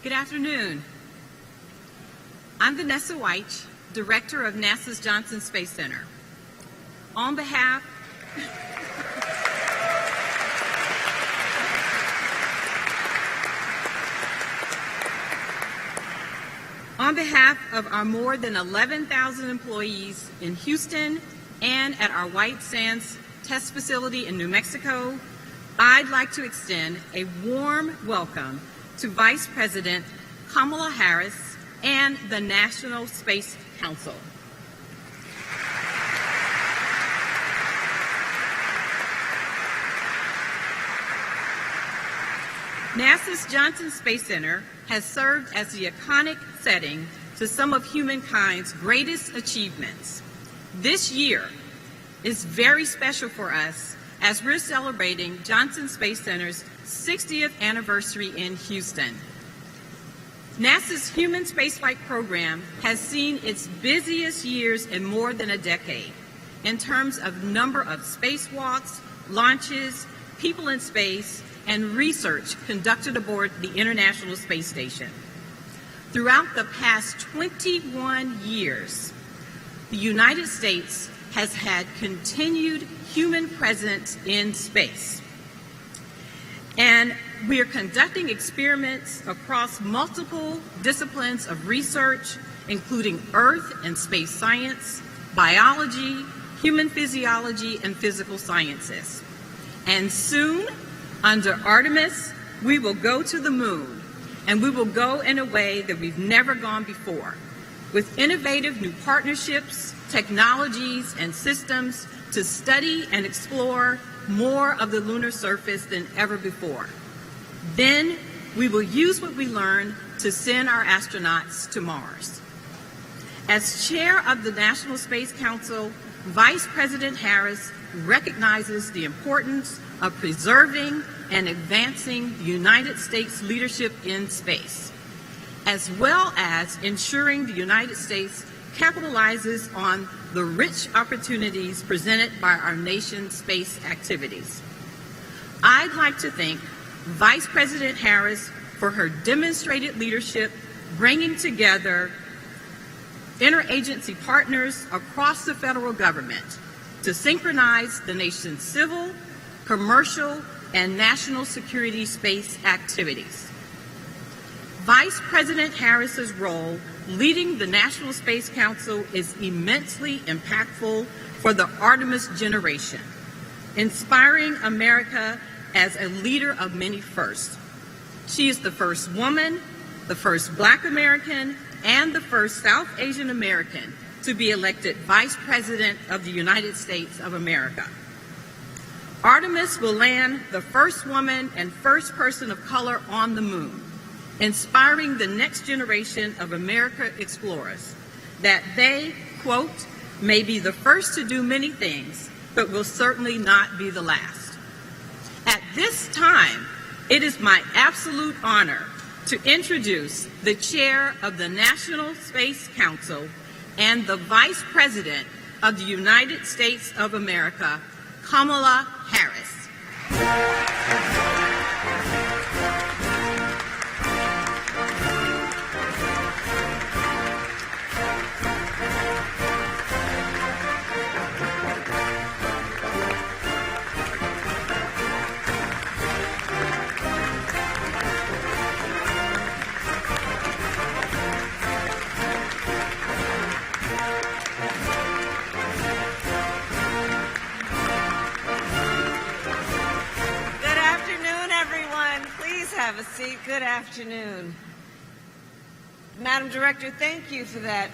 Good afternoon. I'm Vanessa White, Director of NASA's Johnson Space Center. On behalf of our more than 11,000 employees in Houston and at our White Sands Test Facility in New Mexico, I'd like to extend a warm welcome to Vice President Kamala Harris and the National Space Council. NASA's Johnson Space Center has served as the iconic setting to some of humankind's greatest achievements. This year is very special for us as we're celebrating Johnson Space Center's 60th anniversary in Houston. NASA's human spaceflight program has seen its busiest years in more than a decade in terms of number of spacewalks, launches, people in space, and research conducted aboard the International Space Station. Throughout the past 21 years, the United States has had continued human presence in space. And we are conducting experiments across multiple disciplines of research, including Earth and space science, biology, human physiology, and physical sciences. And soon, under Artemis, we will go to the moon, and we will go in a way that we've never gone before, with innovative new partnerships, technologies, and systems to study and explore more of the lunar surface than ever before. Then we will use what we learn to send our astronauts to Mars. As chair of the National Space Council, Vice President Harris recognizes the importance of preserving and advancing the United States leadership in space, as well as ensuring the United States capitalizes on the rich opportunities presented by our nation's space activities. I'd like to thank Vice President Harris for her demonstrated leadership, bringing together interagency partners across the federal government to synchronize the nation's civil, commercial, and national security space activities. Vice President Harris's role leading the National Space Council is immensely impactful for the Artemis generation, inspiring America as a leader of many firsts. She is the first woman, the first Black American, and the first South Asian American to be elected Vice President of the United States of America. Artemis will land the first woman and first person of color on the moon, inspiring the next generation of America explorers that they, quote, may be the first to do many things, but will certainly not be the last. At this time, it is my absolute honor to introduce the chair of the National Space Council and the Vice President of the United States of America, Kamala Harris. Have a seat. Good afternoon. Madam Director, thank you for that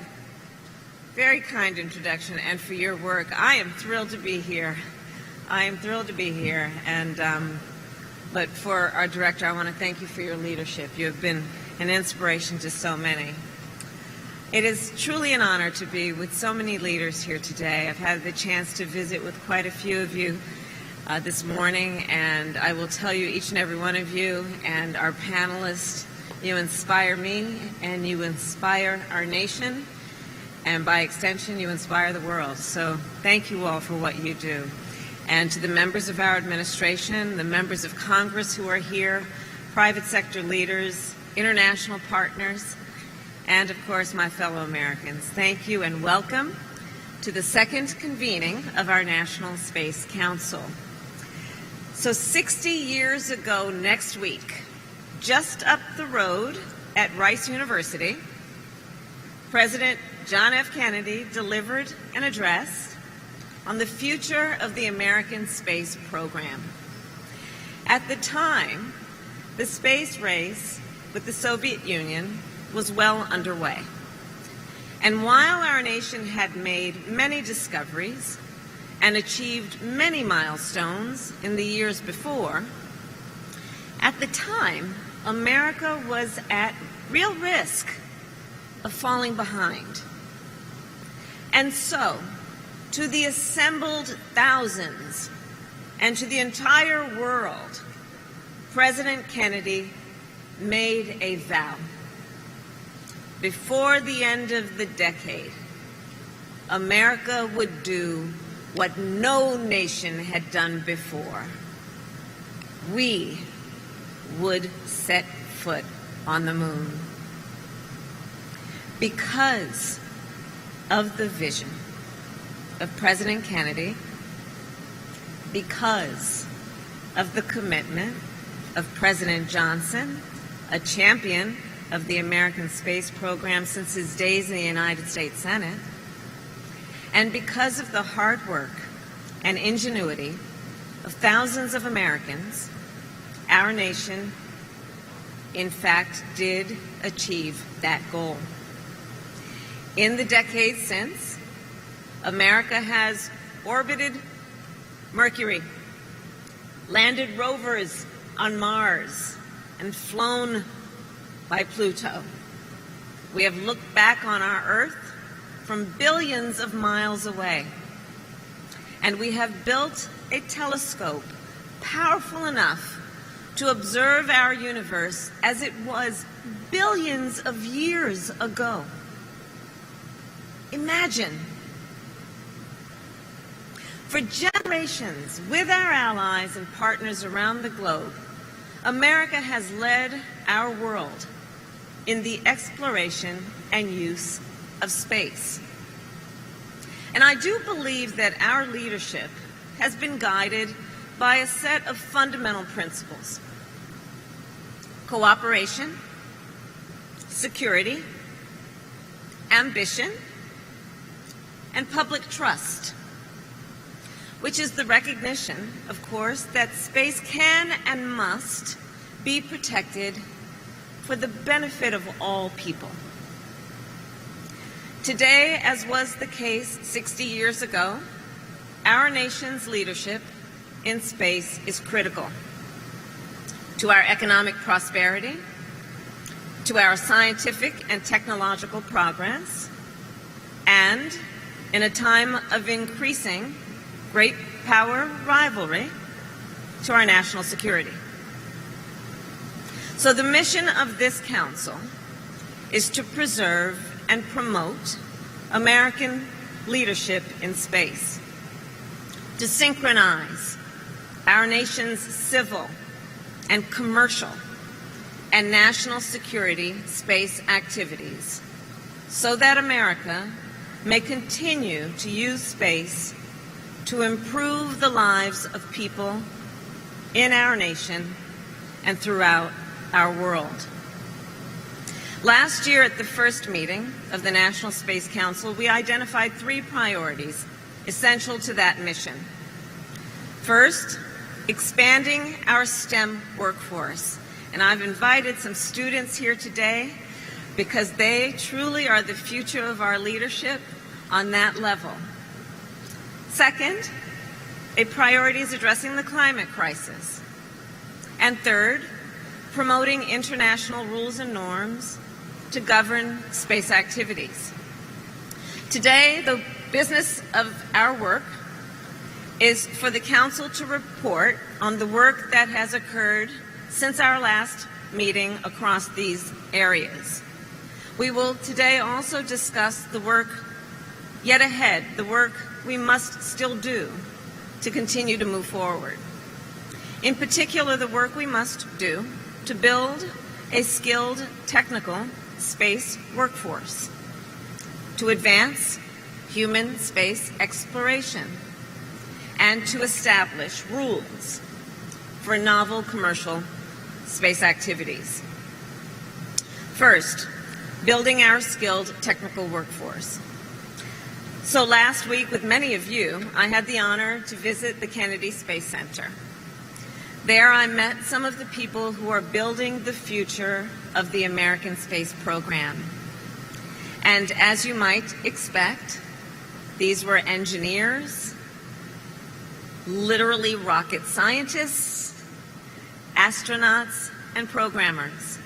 very kind introduction and for your work. I am thrilled to be here. But for our director, I want to thank you for your leadership. You have been an inspiration to so many. It is truly an honor to be with so many leaders here today. I've had the chance to visit with quite a few of you this morning, and I will tell you, each and every one of you and our panelists, you inspire me and you inspire our nation, and by extension, you inspire the world. So thank you all for what you do. And to the members of our administration, the members of Congress who are here, private sector leaders, international partners, and of course my fellow Americans. Thank you and welcome to the second convening of our National Space Council. So 60 years ago next week, just up the road at Rice University, President John F. Kennedy delivered an address on the future of the American space program. At the time, the space race with the Soviet Union was well underway. And while our nation had made many discoveries and achieved many milestones in the years before, at the time, America was at real risk of falling behind. And so, to the assembled thousands and to the entire world, President Kennedy made a vow. Before the end of the decade, America would do what no nation had done before. We would set foot on the moon. Because of the vision of President Kennedy, because of the commitment of President Johnson, a champion of the American space program since his days in the United States Senate, and because of the hard work and ingenuity of thousands of Americans, our nation, in fact, did achieve that goal. In the decades since, America has orbited Mercury, landed rovers on Mars, and flown by Pluto. We have looked back on our Earth from billions of miles away, and we have built a telescope powerful enough to observe our universe as it was billions of years ago. Imagine. For generations, with our allies and partners around the globe, America has led our world in the exploration and use of space. And I do believe that our leadership has been guided by a set of fundamental principles: cooperation, security, ambition, and public trust, which is the recognition, of course, that space can and must be protected for the benefit of all people. Today, as was the case 60 years ago, our nation's leadership in space is critical to our economic prosperity, to our scientific and technological progress, and in a time of increasing great power rivalry, to our national security. So the mission of this council is to preserve and promote American leadership in space, to synchronize our nation's civil and commercial and national security space activities so that America may continue to use space to improve the lives of people in our nation and throughout our world. Last year at the first meeting of the National Space Council, we identified 3 priorities essential to that mission. First, expanding our STEM workforce. And I've invited some students here today because they truly are the future of our leadership on that level. Second, a priority is addressing the climate crisis. And third, promoting international rules and norms to govern space activities. Today, the business of our work is for the Council to report on the work that has occurred since our last meeting across these areas. We will today also discuss the work yet ahead, the work we must still do to continue to move forward. In particular, the work we must do to build a skilled technical space workforce to advance human space exploration and to establish rules for novel commercial space activities. First, building our skilled technical workforce. So last week, with many of you, I had the honor to visit the Kennedy Space Center. There I met some of the people who are building the future of the American space program. And as you might expect, these were engineers, literally rocket scientists, astronauts, and programmers.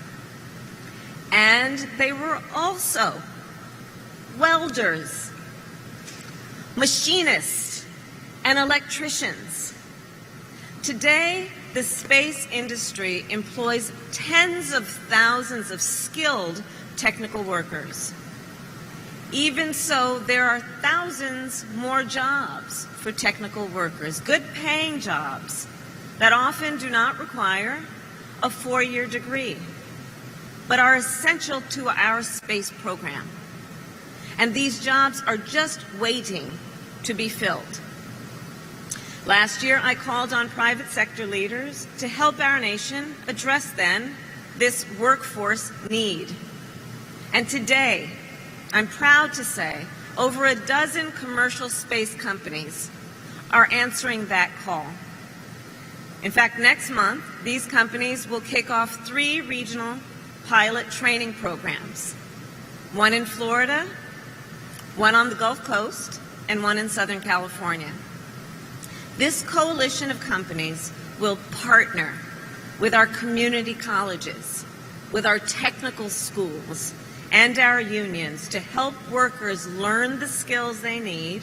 And they were also welders, machinists, and electricians. Today, the space industry employs tens of thousands of skilled technical workers. Even so, there are thousands more jobs for technical workers, good-paying jobs that often do not require a four-year degree, but are essential to our space program. And these jobs are just waiting to be filled. Last year, I called on private sector leaders to help our nation address this workforce need. And today, I'm proud to say over a dozen commercial space companies are answering that call. In fact, next month, these companies will kick off 3 regional pilot training programs, one in Florida, one on the Gulf Coast, and one in Southern California. This coalition of companies will partner with our community colleges, with our technical schools, and our unions to help workers learn the skills they need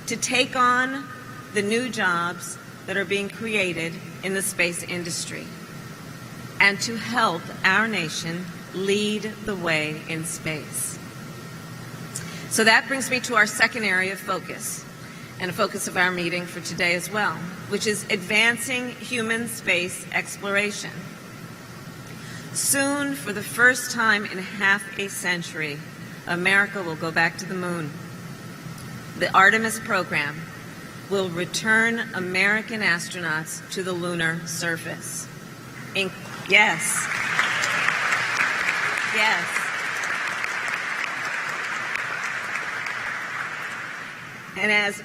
to take on the new jobs that are being created in the space industry, and to help our nation lead the way in space. So that brings me to our second area of focus, and a focus of our meeting for today as well, which is advancing human space exploration. Soon, for the first time in half a century, America will go back to the moon. The Artemis program will return American astronauts to the lunar surface. Yes. And as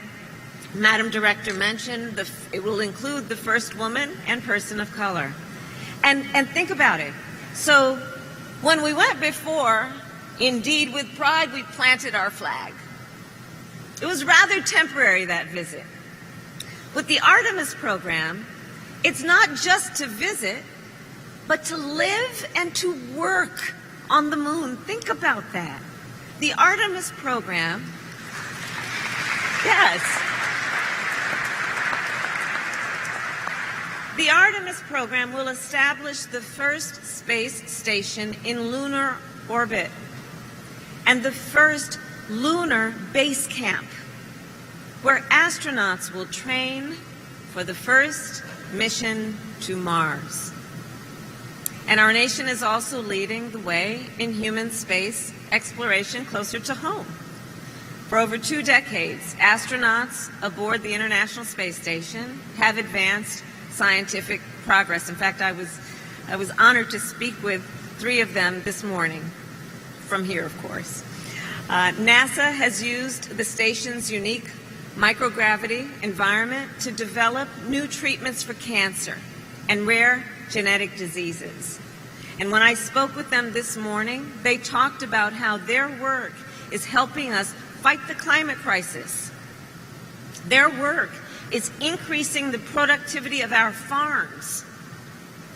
Madam Director mentioned, it will include the first woman and person of color. And think about it. So when we went before, indeed with pride, we planted our flag. It was rather temporary, that visit. With the Artemis program, it's not just to visit, but to live and to work on the moon. Think about that. The Artemis program, yes. The Artemis program will establish the first space station in lunar orbit and the first lunar base camp where astronauts will train for the first mission to Mars. And our nation is also leading the way in human space exploration closer to home. For over 2 decades, astronauts aboard the International Space Station have advanced scientific progress. In fact, I was honored to speak with 3 of them this morning, from here, of course. NASA has used the station's unique microgravity environment to develop new treatments for cancer and rare genetic diseases. And when I spoke with them this morning, they talked about how their work is helping us fight the climate crisis. Their work is increasing the productivity of our farms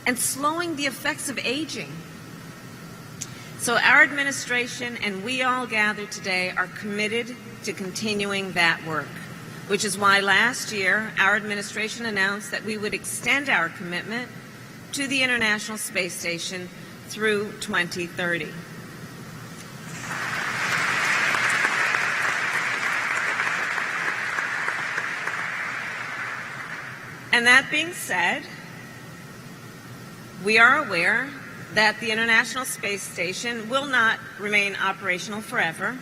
and slowing the effects of aging. So our administration and we all gathered today are committed to continuing that work, which is why last year our administration announced that we would extend our commitment to the International Space Station through 2030. And that being said, we are aware that the International Space Station will not remain operational forever,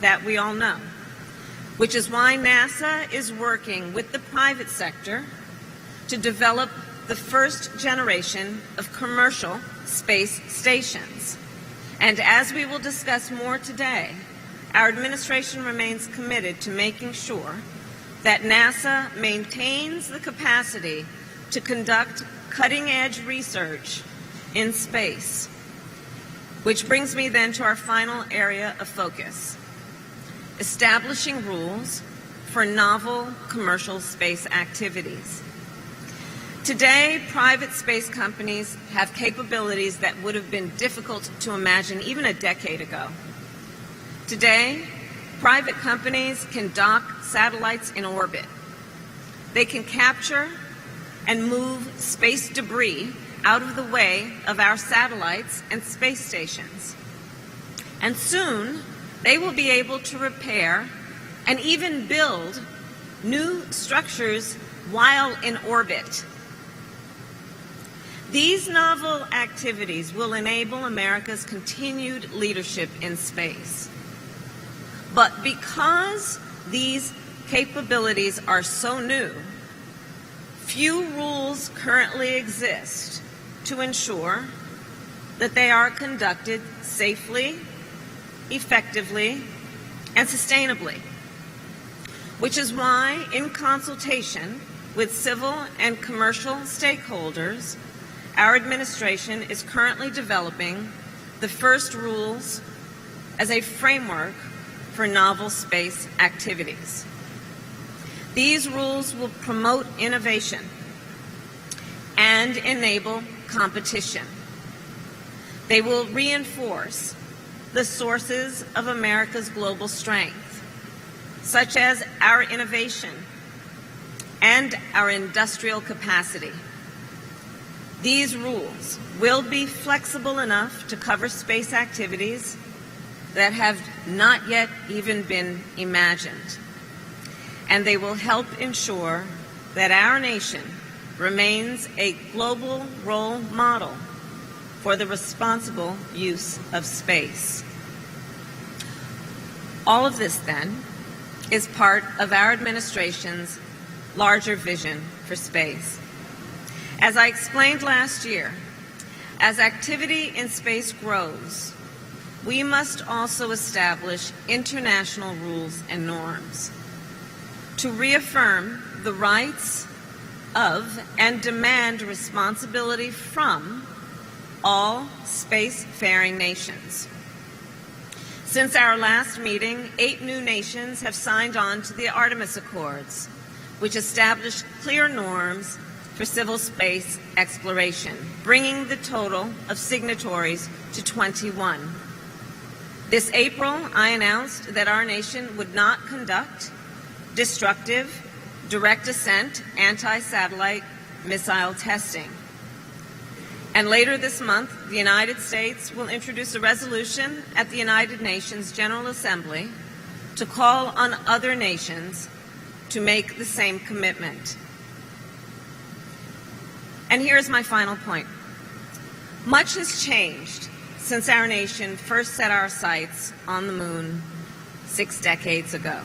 that we all know, which is why NASA is working with the private sector to develop the first generation of commercial space stations. And as we will discuss more today, our administration remains committed to making sure that NASA maintains the capacity to conduct cutting-edge research in space. Which brings me then to our final area of focus, establishing rules for novel commercial space activities. Today, private space companies have capabilities that would have been difficult to imagine even a decade ago. Today, private companies can dock satellites in orbit. They can capture and move space debris out of the way of our satellites and space stations. And soon, they will be able to repair and even build new structures while in orbit. These novel activities will enable America's continued leadership in space. But because these capabilities are so new, few rules currently exist to ensure that they are conducted safely, effectively, and sustainably. Which is why, in consultation with civil and commercial stakeholders, our administration is currently developing the first rules as a framework for novel space activities. These rules will promote innovation and enable competition. They will reinforce the sources of America's global strength, such as our innovation and our industrial capacity. These rules will be flexible enough to cover space activities that have not yet even been imagined. And they will help ensure that our nation remains a global role model for the responsible use of space. All of this, then, is part of our administration's larger vision for space. As I explained last year, as activity in space grows, we must also establish international rules and norms to reaffirm the rights of and demand responsibility from all spacefaring nations. Since our last meeting, 8 new nations have signed on to the Artemis Accords, which establish clear norms for civil space exploration, bringing the total of signatories to 21. This April, I announced that our nation would not conduct destructive, direct ascent, anti-satellite missile testing. And later this month, the United States will introduce a resolution at the United Nations General Assembly to call on other nations to make the same commitment. And here's my final point. Much has changed since our nation first set our sights on the moon 6 decades ago.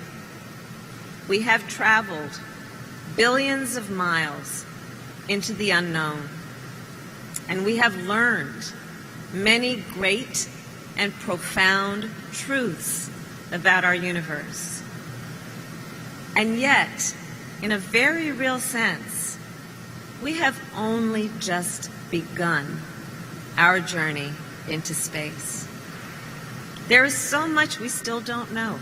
We have traveled billions of miles into the unknown, and we have learned many great and profound truths about our universe. And yet, in a very real sense, we have only just begun our journey into space. There is so much we still don't know,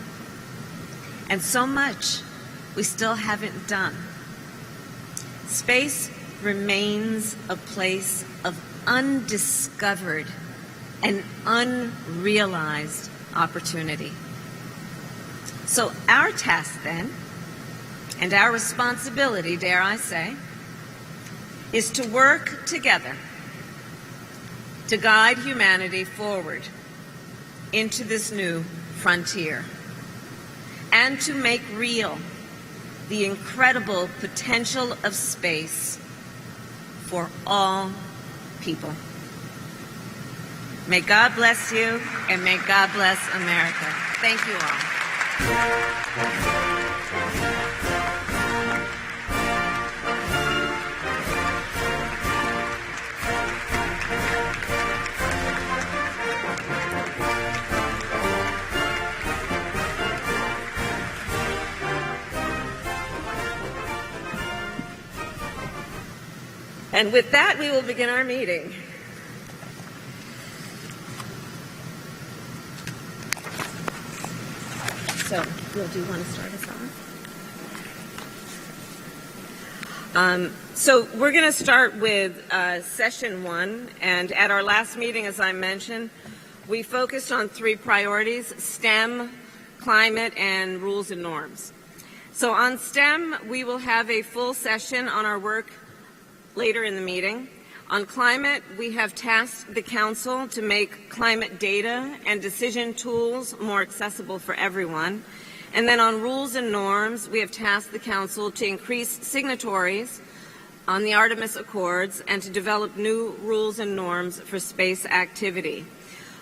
and so much we still haven't done. Space remains a place of undiscovered and unrealized opportunity. So our task then, and our responsibility, dare I say, is to work together to guide humanity forward into this new frontier and to make real the incredible potential of space for all people. May God bless you, and may God bless America. Thank you all. And with that, we will begin our meeting. So, Bill, do you want to start us off? So we're going to start with session 1. And at our last meeting, as I mentioned, we focused on 3 priorities: STEM, climate, and rules and norms. So on STEM, we will have a full session on our work later in the meeting. On climate, we have tasked the Council to make climate data and decision tools more accessible for everyone. And then on rules and norms, we have tasked the Council to increase signatories on the Artemis Accords and to develop new rules and norms for space activity.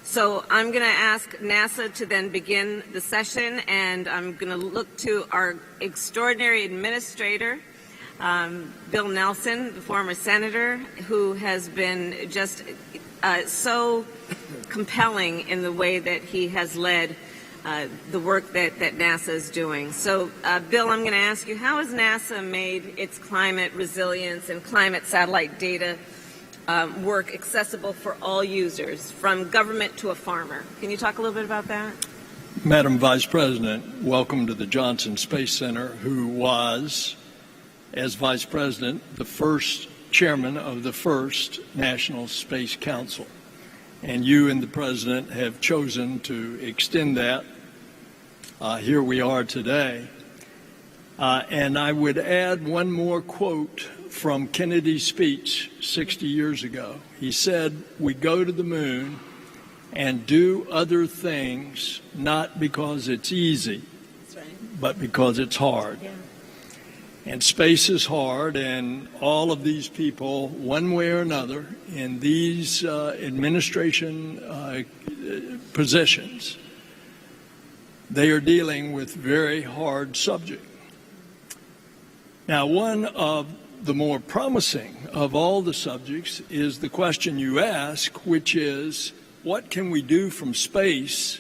So I'm going to ask NASA to then begin the session, and I'm going to look to our extraordinary administrator, Bill Nelson, the former senator, who has been just so compelling in the way that he has led the work that NASA is doing. So, Bill, I'm going to ask you, how has NASA made its climate resilience and climate satellite data work accessible for all users, from government to a farmer? Can you talk a little bit about that? Madam Vice President, welcome to the Johnson Space Center, who was, as Vice President, the first chairman of the first National Space Council. And you and the President have chosen to extend that. Here we are today. And I would add one more quote from Kennedy's speech 60 years ago. He said, "We go to the moon and do other things not because it's easy, but because it's hard." Yeah. And space is hard, and all of these people, one way or another, in these administration positions, they are dealing with very hard subject. Now, one of the more promising of all the subjects is the question you ask, which is, what can we do from space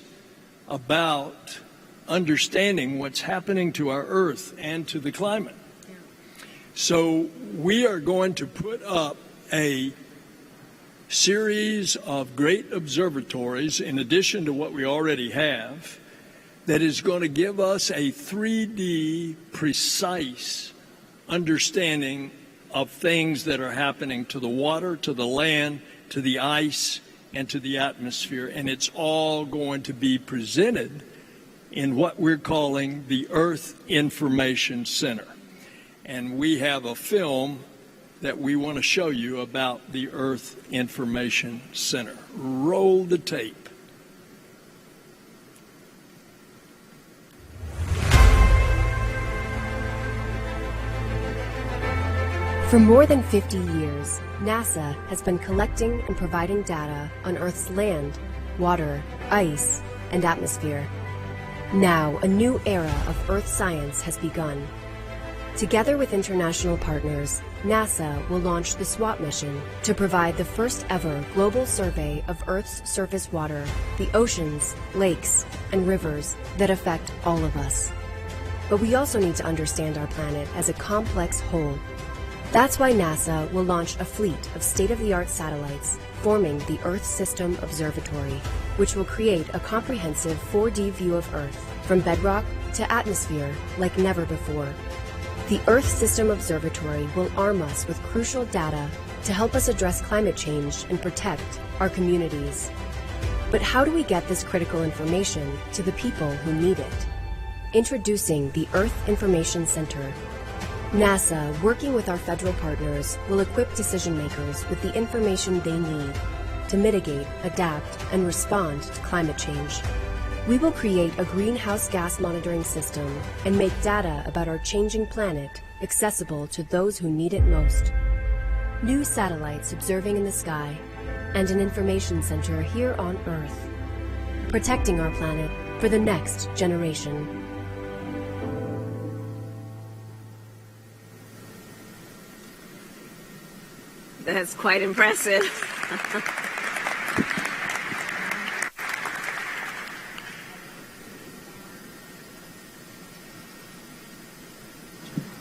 about understanding what's happening to our Earth and to the climate? So we are going to put up a series of great observatories, in addition to what we already have, that is going to give us a 3D precise understanding of things that are happening to the water, to the land, to the ice, and to the atmosphere. And it's all going to be presented in what we're calling the Earth Information Center. And we have a film that we want to show you about the Earth Information Center. Roll the tape. For more than 50 years, NASA has been collecting and providing data on Earth's land, water, ice, and atmosphere. Now, a new era of Earth science has begun. Together with international partners, NASA will launch the SWAP mission to provide the first ever global survey of Earth's surface water, the oceans, lakes, and rivers that affect all of us. But we also need to understand our planet as a complex whole. That's why NASA will launch a fleet of state-of-the-art satellites forming the Earth System Observatory, which will create a comprehensive 4D view of Earth, from bedrock to atmosphere like never before. The Earth System Observatory will arm us with crucial data to help us address climate change and protect our communities. But how do we get this critical information to the people who need it? Introducing the Earth Information Center. NASA, working with our federal partners, will equip decision makers with the information they need to mitigate, adapt, and respond to climate change. We will create a greenhouse gas monitoring system and make data about our changing planet accessible to those who need it most. New satellites observing in the sky, and an information center here on Earth, protecting our planet for the next generation. That's quite impressive.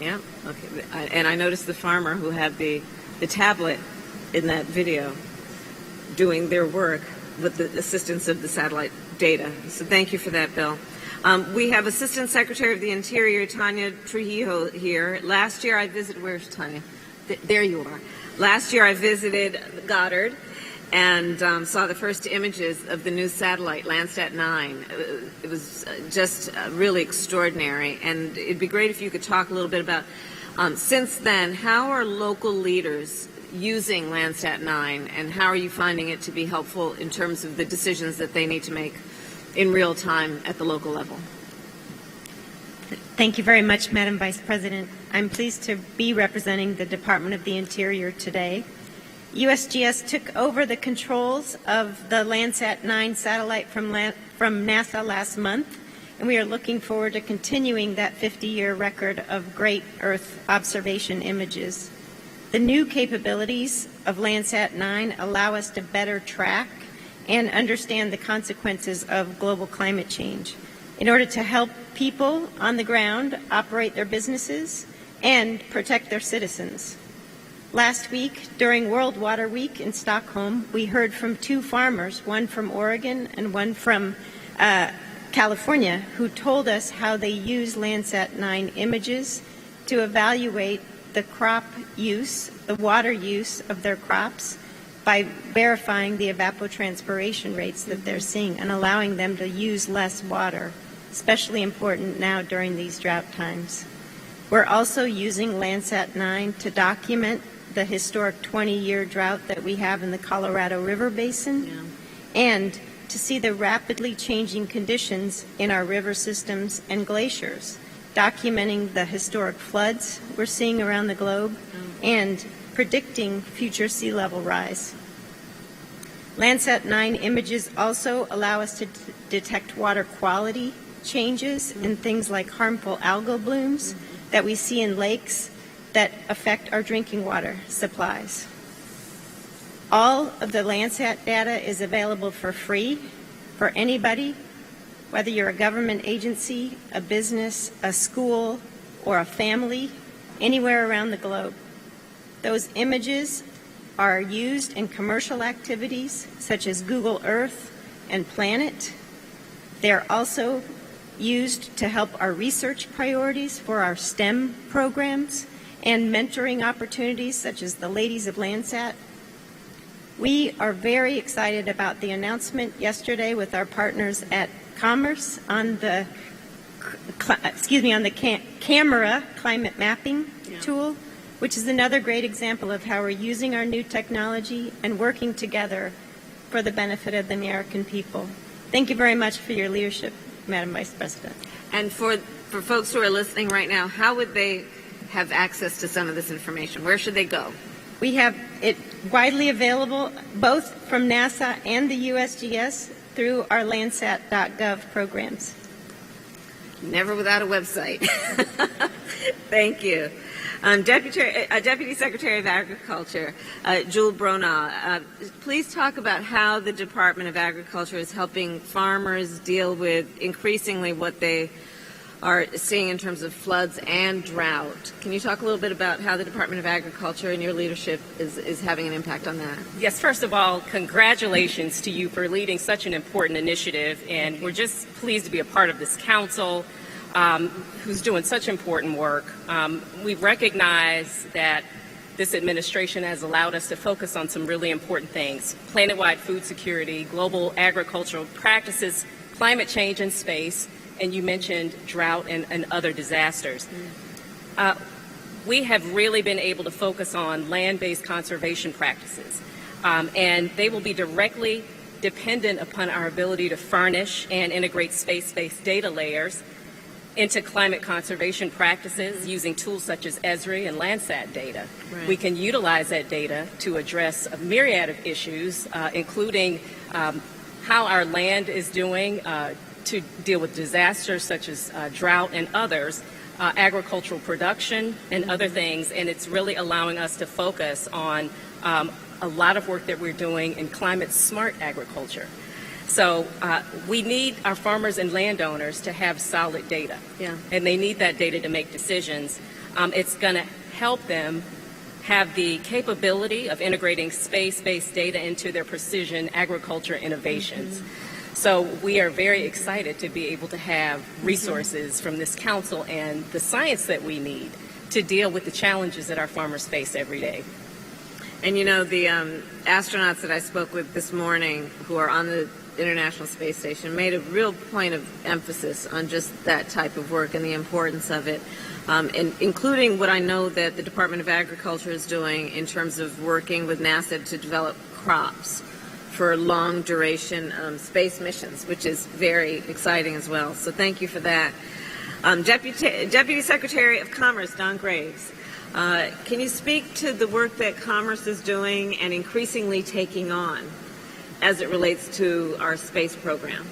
Yeah, okay. And I noticed the farmer who had the tablet in that video doing their work with the assistance of the satellite data. So thank you for that, Bill. We have Assistant Secretary of the Interior, Tanya Trujillo, here. Last year I visited, where's Tanya? There you are. Last year I visited Goddard and saw the first images of the new satellite, Landsat 9. It was just really extraordinary, and it'd be great if you could talk a little bit about, since then, how are local leaders using Landsat 9, and how are you finding it to be helpful in terms of the decisions that they need to make in real time at the local level? Thank you very much, Madam Vice President. I'm pleased to be representing the Department of the Interior today. USGS took over the controls of the Landsat 9 satellite from NASA last month, and we are looking forward to continuing that 50-year record of great Earth observation images. The new capabilities of Landsat 9 allow us to better track and understand the consequences of global climate change in order to help people on the ground operate their businesses and protect their citizens. Last week, during World Water Week in Stockholm, we heard from two farmers, one from Oregon and one from California, who told us how they use Landsat 9 images to evaluate the crop use, the water use of their crops, by verifying the evapotranspiration rates that they're seeing and allowing them to use less water, especially important now during these drought times. We're also using Landsat 9 to document the historic 20-year drought that we have in the Colorado River Basin, and to see the rapidly changing conditions in our river systems and glaciers, documenting the historic floods we're seeing around the globe, and predicting future sea level rise. Landsat 9 images also allow us to detect water quality changes in things like harmful algal blooms that we see in lakes that affect our drinking water supplies. All of the Landsat data is available for free for anybody, whether you're a government agency, a business, a school, or a family, anywhere around the globe. Those images are used in commercial activities such as Google Earth and Planet. They're also used to help our research priorities for our STEM programs and mentoring opportunities such as the Ladies of Landsat. We are very excited about the announcement yesterday with our partners at Commerce on the camera climate mapping tool, which is another great example of how we're using our new technology and working together for the benefit of the American people. Thank you very much for your leadership, Madam Vice President. And for folks who are listening right now, how would they have access to some of this information? Where should they go? We have it widely available both from NASA and the USGS through our Landsat.gov programs. Never without a website. Thank you. Deputy Secretary of Agriculture, Jules Bronat, please talk about how the Department of Agriculture is helping farmers deal with increasingly what they are seeing in terms of floods and drought. Can you talk a little bit about how the Department of Agriculture and your leadership is having an impact on that? Yes, first of all, congratulations to you for leading such an important initiative, and we're just pleased to be a part of this council who's doing such important work. We recognize that this administration has allowed us to focus on some really important things: planet-wide food security, global agricultural practices, climate change in space, and you mentioned drought and other disasters. We have really been able to focus on land-based conservation practices, and they will be directly dependent upon our ability to furnish and integrate space-based data layers into climate conservation practices using tools such as Esri and Landsat data. Right. We can utilize that data to address a myriad of issues, including how our land is doing to deal with disasters such as drought and others, agricultural production and other things, and it's really allowing us to focus on a lot of work that we're doing in climate smart agriculture. So we need our farmers and landowners to have solid data, and they need that data to make decisions. It's going to help them have the capability of integrating space-based data into their precision agriculture innovations. So we are very excited to be able to have resources from this council and the science that we need to deal with the challenges that our farmers face every day. And you know, the astronauts that I spoke with this morning who are on the International Space Station made a real point of emphasis on just that type of work and the importance of it, and including what I know that the Department of Agriculture is doing in terms of working with NASA to develop crops for long duration space missions, which is very exciting as well. So thank you for that. Deputy Secretary of Commerce, Don Graves, can you speak to the work that Commerce is doing and increasingly taking on as it relates to our space program?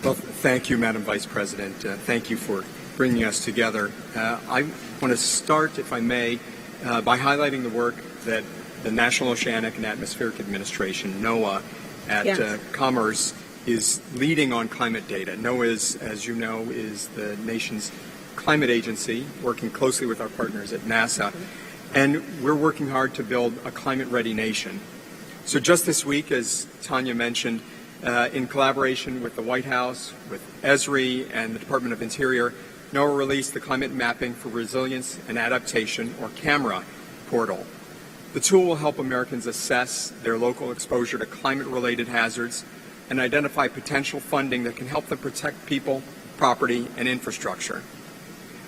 Well, thank you, Madam Vice President. Thank you for bringing us together. I want to start, if I may, by highlighting the work that the National Oceanic and Atmospheric Administration, NOAA, at Commerce is leading on climate data. NOAA, as you know, is the nation's climate agency, working closely with our partners at NASA. And we're working hard to build a climate-ready nation. So just this week, as Tanya mentioned, in collaboration with the White House, with Esri and the Department of Interior, NOAA released the Climate Mapping for Resilience and Adaptation, or CAMRA, portal. The tool will help Americans assess their local exposure to climate-related hazards and identify potential funding that can help them protect people, property, and infrastructure.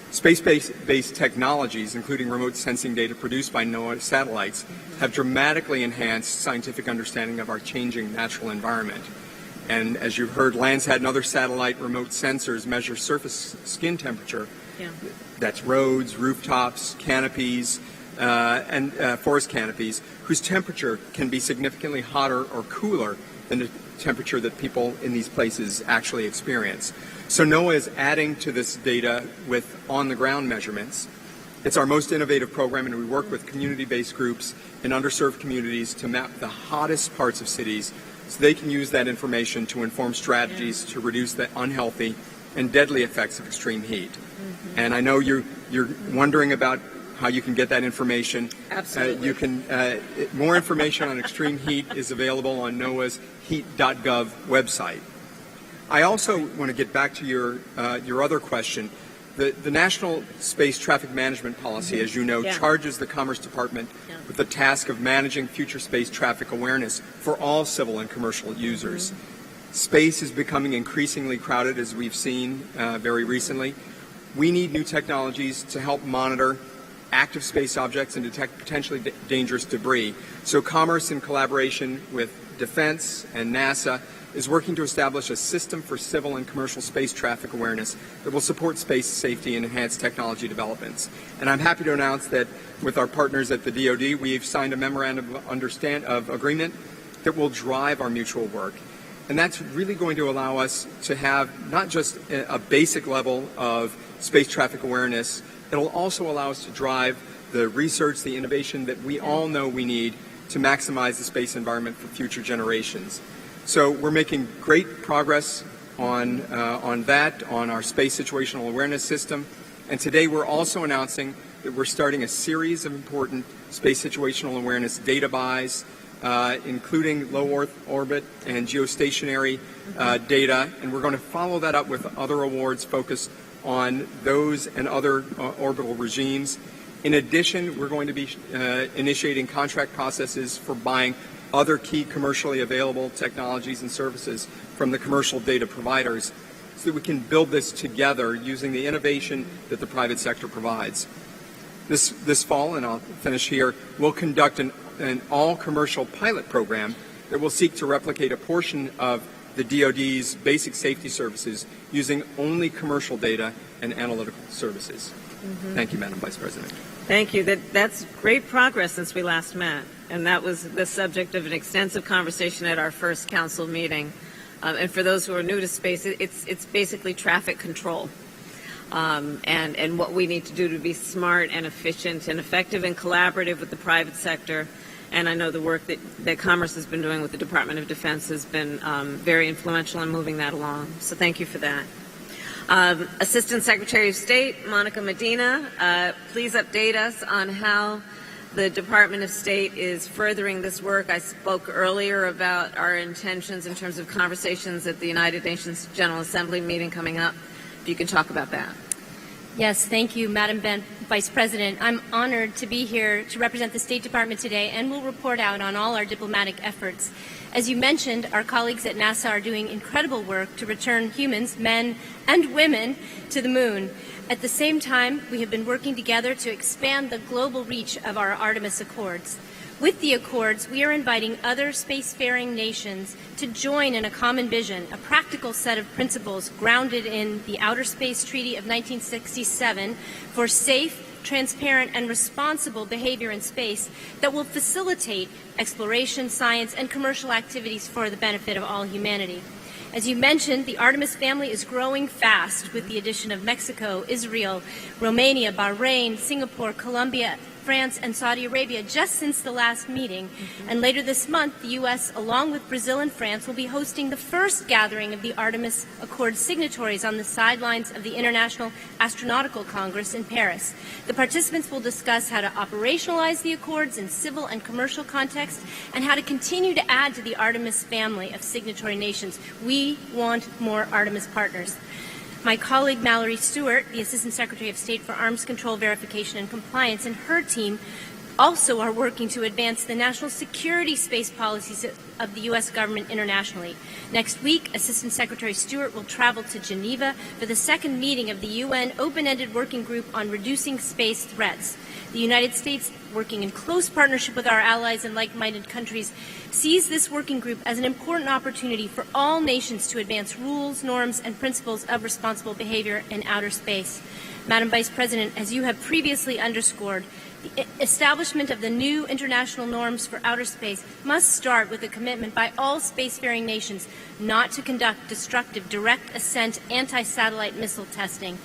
Space-based technologies, including remote sensing data produced by NOAA satellites, have dramatically enhanced scientific understanding of our changing natural environment. And as you've heard, Landsat and other satellite remote sensors measure surface skin temperature. That's roads, rooftops, canopies, and forest canopies, whose temperature can be significantly hotter or cooler than the temperature that people in these places actually experience. So NOAA is adding to this data with on-the-ground measurements. It's our most innovative program, and we work with community-based groups in underserved communities to map the hottest parts of cities so they can use that information to inform strategies to reduce the unhealthy and deadly effects of extreme heat. And I know you're wondering about how you can get that information. Absolutely. You can more information on extreme heat is available on NOAA's heat.gov website. I also want to get back to your other question. The National Space Traffic Management Policy, as you know, charges the Commerce Department with the task of managing future space traffic awareness for all civil and commercial users. Space is becoming increasingly crowded, as we've seen very recently. We need new technologies to help monitor active space objects and detect potentially dangerous debris. So Commerce, in collaboration with Defense and NASA, is working to establish a system for civil and commercial space traffic awareness that will support space safety and enhance technology developments. And I'm happy to announce that with our partners at the DoD, we've signed a memorandum of agreement that will drive our mutual work. And that's really going to allow us to have not just a basic level of space traffic awareness, it'll also allow us to drive the research, the innovation that we all know we need to maximize the space environment for future generations. So we're making great progress on that, on our space situational awareness system. And today we're also announcing that we're starting a series of important space situational awareness data buys, including low Earth orbit and geostationary data. And we're going to follow that up with other awards focused on those and other orbital regimes. In addition, we're going to be initiating contract processes for buying other key commercially available technologies and services from the commercial data providers so that we can build this together using the innovation that the private sector provides. This fall, and I'll finish here, we'll conduct an all-commercial pilot program that will seek to replicate a portion of the DoD's basic safety services using only commercial data and analytical services. Thank you, Madam Vice President. Thank you. That's great progress since we last met, and that was the subject of an extensive conversation at our first council meeting. And for those who are new to space, it's basically traffic control, and what we need to do to be smart and efficient and effective and collaborative with the private sector. And I know the work that Commerce has been doing with the Department of Defense has been very influential in moving that along. So thank you for that. Assistant Secretary of State Monica Medina, please update us on how the Department of State is furthering this work. I spoke earlier about our intentions in terms of conversations at the United Nations General Assembly meeting coming up. If you can talk about that. Yes, thank you, Madam Vice President. I'm honored to be here to represent the State Department today and will report out on all our diplomatic efforts. As you mentioned, our colleagues at NASA are doing incredible work to return humans, men and women, to the moon. At the same time, we have been working together to expand the global reach of our Artemis Accords. With the Accords, we are inviting other spacefaring nations to join in a common vision, a practical set of principles grounded in the Outer Space Treaty of 1967 for safe, transparent, and responsible behavior in space that will facilitate exploration, science, and commercial activities for the benefit of all humanity. As you mentioned, the Artemis family is growing fast with the addition of Mexico, Israel, Romania, Bahrain, Singapore, Colombia, France, and Saudi Arabia just since the last meeting. And later this month, the U.S., along with Brazil and France, will be hosting the first gathering of the Artemis Accord signatories on the sidelines of the International Astronautical Congress in Paris. The participants will discuss how to operationalize the Accords in civil and commercial context and how to continue to add to the Artemis family of signatory nations. We want more Artemis partners. My colleague Mallory Stewart, the Assistant Secretary of State for Arms Control, Verification, and Compliance, and her team also are working to advance the national security space policies of the U.S. government internationally. Next week, Assistant Secretary Stewart will travel to Geneva for the second meeting of the UN Open-Ended Working Group on Reducing Space Threats. The United States, working in close partnership with our allies and like-minded countries, sees this working group as an important opportunity for all nations to advance rules, norms, and principles of responsible behavior in outer space. Madam Vice President, as you have previously underscored, the establishment of the new international norms for outer space must start with a commitment by all spacefaring nations not to conduct destructive direct ascent anti-satellite missile testing.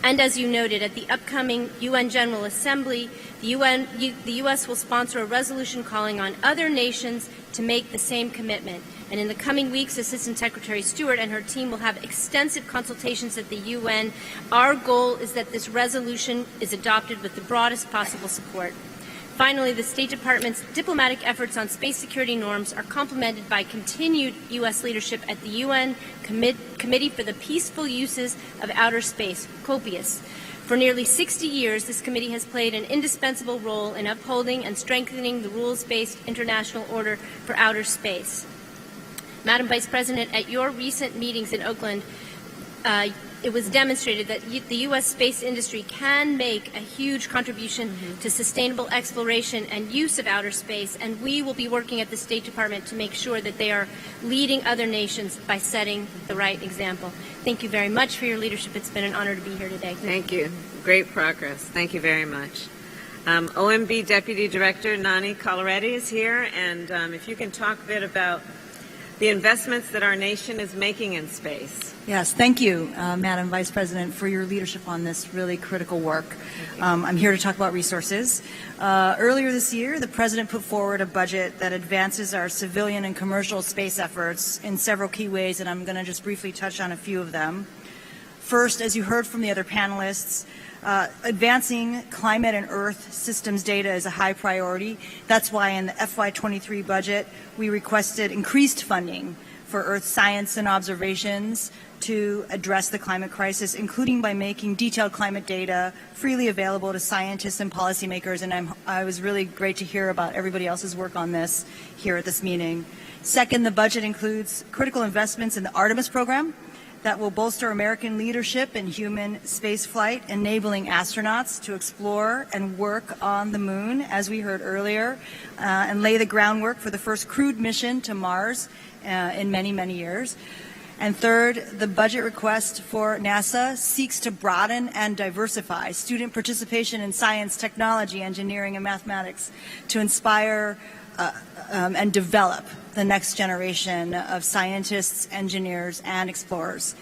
And as you noted, at the upcoming UN General Assembly, the U.S. will sponsor a resolution calling on other nations to make the same commitment. And in the coming weeks, Assistant Secretary Stewart and her team will have extensive consultations at the UN. Our goal is that this resolution is adopted with the broadest possible support. Finally, the State Department's diplomatic efforts on space security norms are complemented by continued U.S. leadership at the UN Committee for the Peaceful Uses of Outer Space, COPIUS. For nearly 60 years, this committee has played an indispensable role in upholding and strengthening the rules-based international order for outer space. Madam Vice President, at your recent meetings in Oakland, it was demonstrated that the U.S. space industry can make a huge contribution to sustainable exploration and use of outer space, and we will be working at the State Department to make sure that they are leading other nations by setting the right example. Thank you very much for your leadership. It's been an honor to be here today. Thank you. Great progress. Thank you very much. OMB Deputy Director Nani Coloretti is here, and if you can talk a bit about the investments that our nation is making in space. Yes, thank you, Madam Vice President, for your leadership on this really critical work. I'm here to talk about resources. Earlier this year, the President put forward a budget that advances our civilian and commercial space efforts in several key ways, and I'm going to just briefly touch on a few of them. First, as you heard from the other panelists, advancing climate and Earth systems data is a high priority. That's why in the FY23 budget, we requested increased funding for Earth science and observations to address the climate crisis, including by making detailed climate data freely available to scientists and policymakers. And I was really great to hear about everybody else's work on this here at this meeting. Second, the budget includes critical investments in the Artemis program that will bolster American leadership in human spaceflight, enabling astronauts to explore and work on the moon, as we heard earlier, and lay the groundwork for the first crewed mission to Mars in many, many years. And third, the budget request for NASA seeks to broaden and diversify student participation in science, technology, engineering, and mathematics to inspire and develop the next generation of scientists, engineers, and explorers.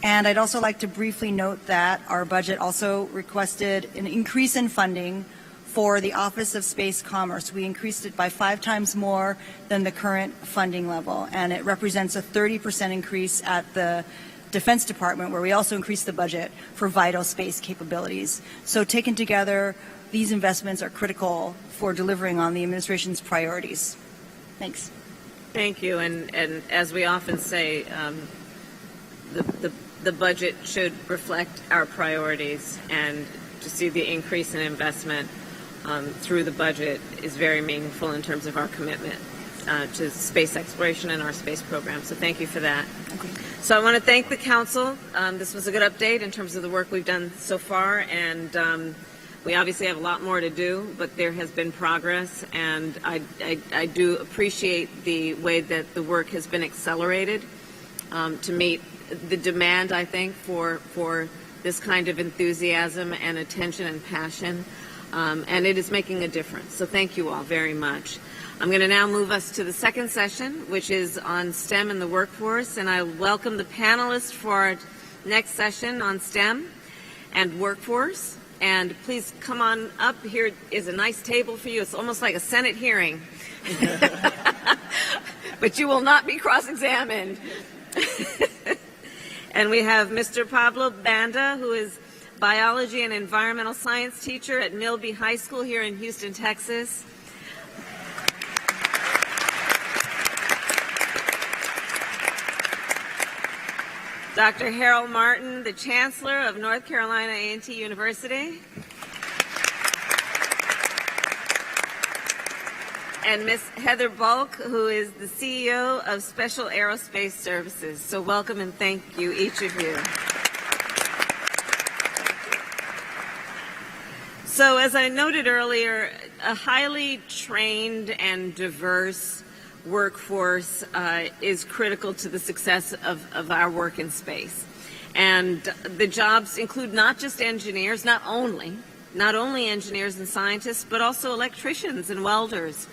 And I'd also like to briefly note that our budget also requested an increase in funding for the Office of Space Commerce. We increased it by 5 times more than the current funding level, and it represents a 30% increase at the Defense Department, where we also increased the budget for vital space capabilities. So taken together, these investments are critical for delivering on the administration's priorities. Thanks. Thank you. And as we often say, the budget should reflect our priorities, and to see the increase in investment through the budget is very meaningful in terms of our commitment to space exploration and our space program. So thank you for that. Okay. So I want to thank the Council. This was a good update in terms of the work we've done so far, and we obviously have a lot more to do, but there has been progress, and I do appreciate the way that the work has been accelerated to meet the demand, I think, for this kind of enthusiasm and attention and passion. And it is making a difference. So thank you all very much. I'm going to now move us to the second session, which is on STEM and the workforce. And I welcome the panelists for our next session on STEM and workforce. And please come on up. Here is a nice table for you. It's almost like a Senate hearing. But you will not be cross-examined. And we have Mr. Pablo Banda, who is biology and environmental science teacher at Milby High School here in Houston, Texas. Dr. Harold Martin, the Chancellor of North Carolina A&T University. And Ms. Heather Bulk, who is the CEO of Special Aerospace Services. So welcome and thank you, each of you. So as I noted earlier, a highly trained and diverse workforce is critical to the success of our work in space. And the jobs include not just engineers, not only engineers and scientists, but also electricians and welders.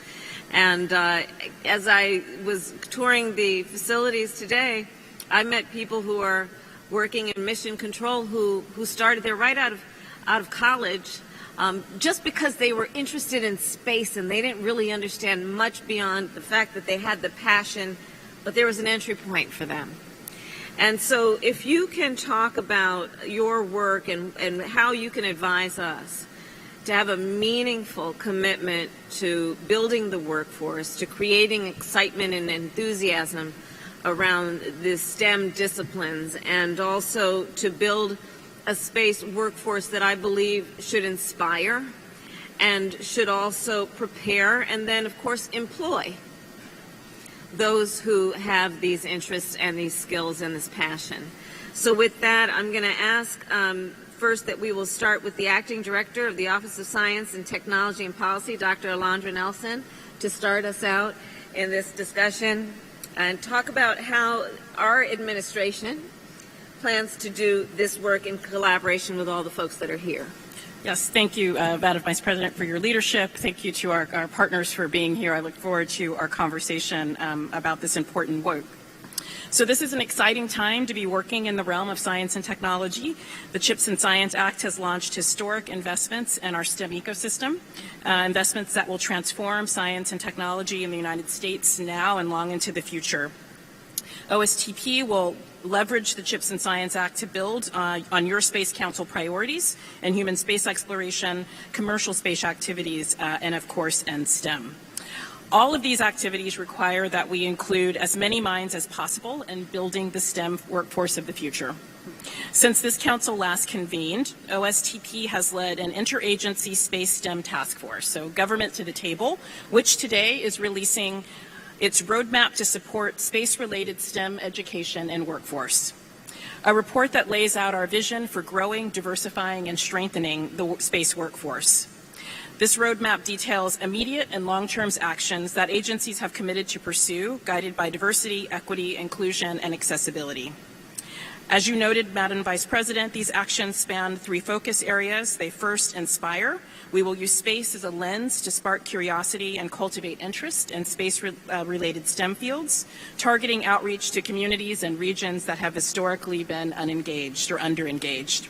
And as I was touring the facilities today, I met people who are working in mission control who started there right out of college, just because they were interested in space and they didn't really understand much beyond the fact that they had the passion, but there was an entry point for them. And so if you can talk about your work and how you can advise us to have a meaningful commitment to building the workforce, to creating excitement and enthusiasm around the STEM disciplines, and also to build a space workforce that I believe should inspire and should also prepare and then, of course, employ those who have these interests and these skills and this passion. So with that, I'm going to ask first that we will start with the Acting Director of the Office of Science and Technology and Policy, Dr. Alondra Nelson, to start us out in this discussion and talk about how our administration plans to do this work in collaboration with all the folks that are here. Yes, thank you, Madam Vice President, for your leadership. Thank you to our partners for being here. I look forward to our conversation about this important work. So this is an exciting time to be working in the realm of science and technology. The CHIPS and Science Act has launched historic investments in our STEM ecosystem, investments that will transform science and technology in the United States now and long into the future. OSTP will leverage the CHIPS and Science Act to build on your Space Council priorities and human space exploration, commercial space activities, and of course, and STEM. All of these activities require that we include as many minds as possible in building the STEM workforce of the future. Since this council last convened, OSTP has led an interagency space STEM task force, so government to the table, which today is releasing its roadmap to support space-related STEM education and workforce. A report that lays out our vision for growing, diversifying, and strengthening the space workforce. This roadmap details immediate and long-term actions that agencies have committed to pursue, guided by diversity, equity, inclusion, and accessibility. As you noted, Madam Vice President, these actions span 3 focus areas. They first inspire. We will use space as a lens to spark curiosity and cultivate interest in space-related STEM fields, targeting outreach to communities and regions that have historically been unengaged or underengaged.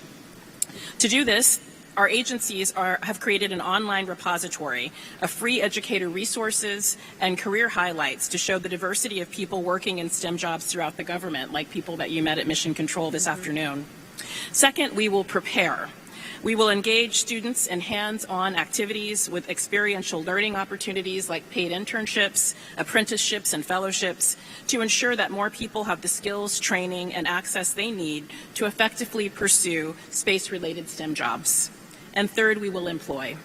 To do this, our agencies have created an online repository of free educator resources and career highlights to show the diversity of people working in STEM jobs throughout the government, like people that you met at Mission Control this afternoon. Second, we will prepare. We will engage students in hands-on activities with experiential learning opportunities like paid internships, apprenticeships, and fellowships to ensure that more people have the skills, training, and access they need to effectively pursue space-related STEM jobs. And third, we will employ.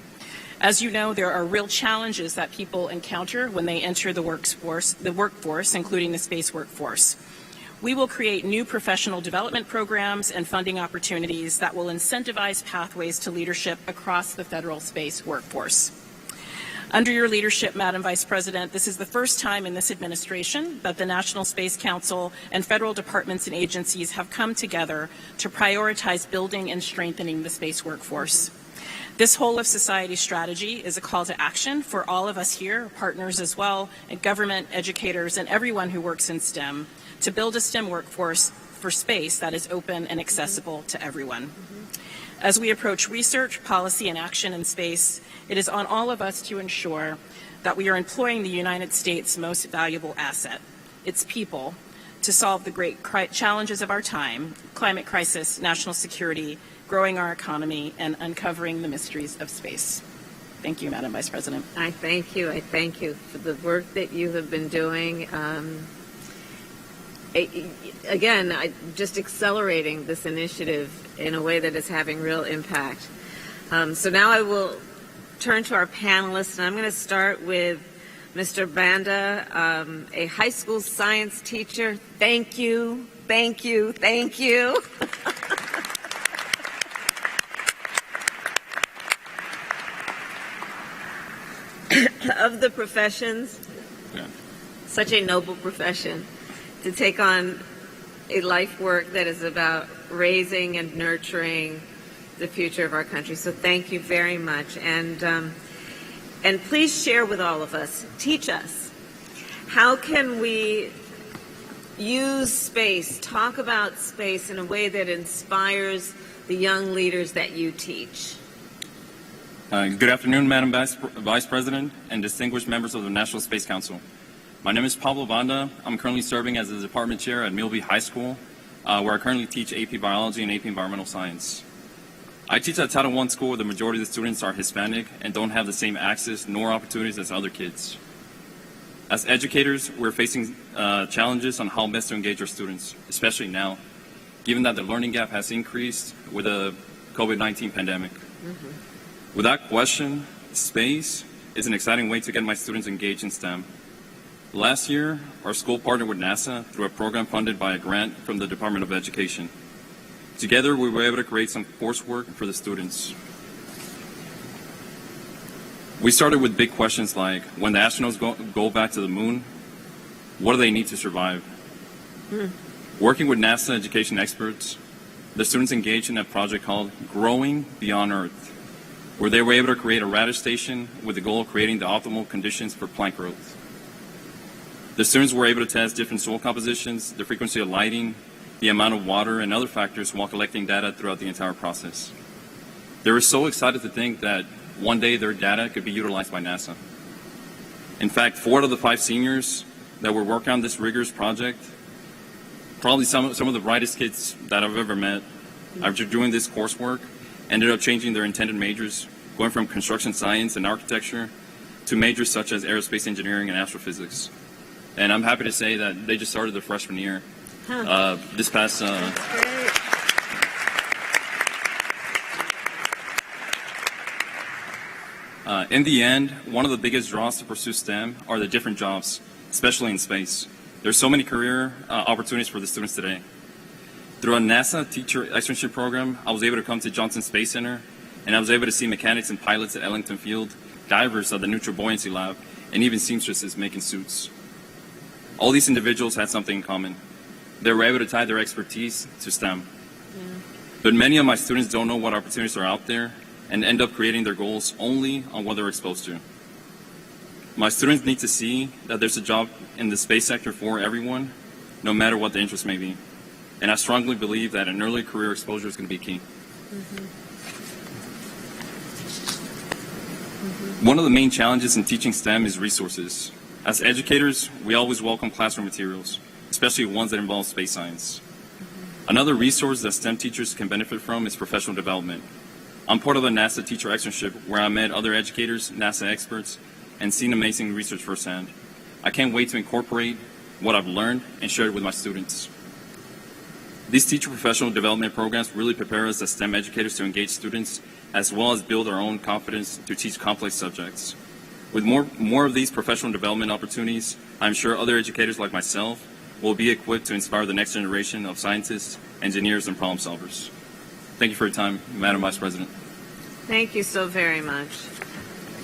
As you know, there are real challenges that people encounter when they enter the workforce, including the space workforce. We will create new professional development programs and funding opportunities that will incentivize pathways to leadership across the federal space workforce. Under your leadership, Madam Vice President, this is the first time in this administration that the National Space Council and federal departments and agencies have come together to prioritize building and strengthening the space workforce. This whole of society strategy is a call to action for all of us here, partners as well, and government, educators, and everyone who works in STEM to build a STEM workforce for space that is open and accessible to everyone. As we approach research, policy, and action in space, it is on all of us to ensure that we are employing the United States' most valuable asset, its people, to solve the great challenges of our time: climate crisis, national security, growing our economy, and uncovering the mysteries of space. Thank you, Madam Vice President. I thank you. I thank you for the work that you have been doing. Again, just accelerating this initiative in a way that is having real impact. So now I will turn to our panelists, and I'm going to start with Mr. Banda, a high school science teacher. Thank you, thank you, thank you. Of the professions, such a noble profession, to take on a life work that is about raising and nurturing the future of our country. So thank you very much. And please share with all of us, teach us, how can we use space, talk about space in a way that inspires the young leaders that you teach? Good afternoon, Madam Vice President and distinguished members of the National Space Council. My name is Pablo Banda. I'm currently serving as the department chair at Milby High School, where I currently teach AP Biology and AP Environmental Science. I teach at Title I school where the majority of the students are Hispanic and don't have the same access nor opportunities as other kids. As educators, we're facing challenges on how best to engage our students, especially now, given that the learning gap has increased with the COVID-19 pandemic. Without question, space is an exciting way to get my students engaged in STEM. Last year, our school partnered with NASA through a program funded by a grant from the Department of Education. Together, we were able to create some coursework for the students. We started with big questions like, when the astronauts go back to the moon, what do they need to survive? Working with NASA education experts, the students engaged in a project called Growing Beyond Earth, where they were able to create a radish station with the goal of creating the optimal conditions for plant growth. The students were able to test different soil compositions, the frequency of lighting, the amount of water, and other factors while collecting data throughout the entire process. They were so excited to think that one day their data could be utilized by NASA. In fact, 4 out of the 5 seniors that were working on this rigorous project, probably some of the brightest kids that I've ever met, after doing this coursework, ended up changing their intended majors, going from construction science and architecture to majors such as aerospace engineering and astrophysics. And I'm happy to say that they just started their freshman year this past. In the end, one of the biggest draws to pursue STEM are the different jobs, especially in space. There's so many career opportunities for the students today. Through a NASA teacher externship program, I was able to come to Johnson Space Center and I was able to see mechanics and pilots at Ellington Field, divers at the Neutral Buoyancy Lab, and even seamstresses making suits. All these individuals had something in common. They were able to tie their expertise to STEM. But many of my students don't know what opportunities are out there and end up creating their goals only on what they're exposed to. My students need to see that there's a job in the space sector for everyone, no matter what the interest may be. And I strongly believe that an early career exposure is going to be key. One of the main challenges in teaching STEM is resources. As educators, we always welcome classroom materials, especially ones that involve space science. Another resource that STEM teachers can benefit from is professional development. I'm part of a NASA teacher externship where I met other educators, NASA experts, and seen amazing research firsthand. I can't wait to incorporate what I've learned and share it with my students. These teacher professional development programs really prepare us as STEM educators to engage students as well as build our own confidence to teach complex subjects. With more of these professional development opportunities, I'm sure other educators like myself will be equipped to inspire the next generation of scientists, engineers, and problem solvers. Thank you for your time, Madam Vice President. Thank you so very much.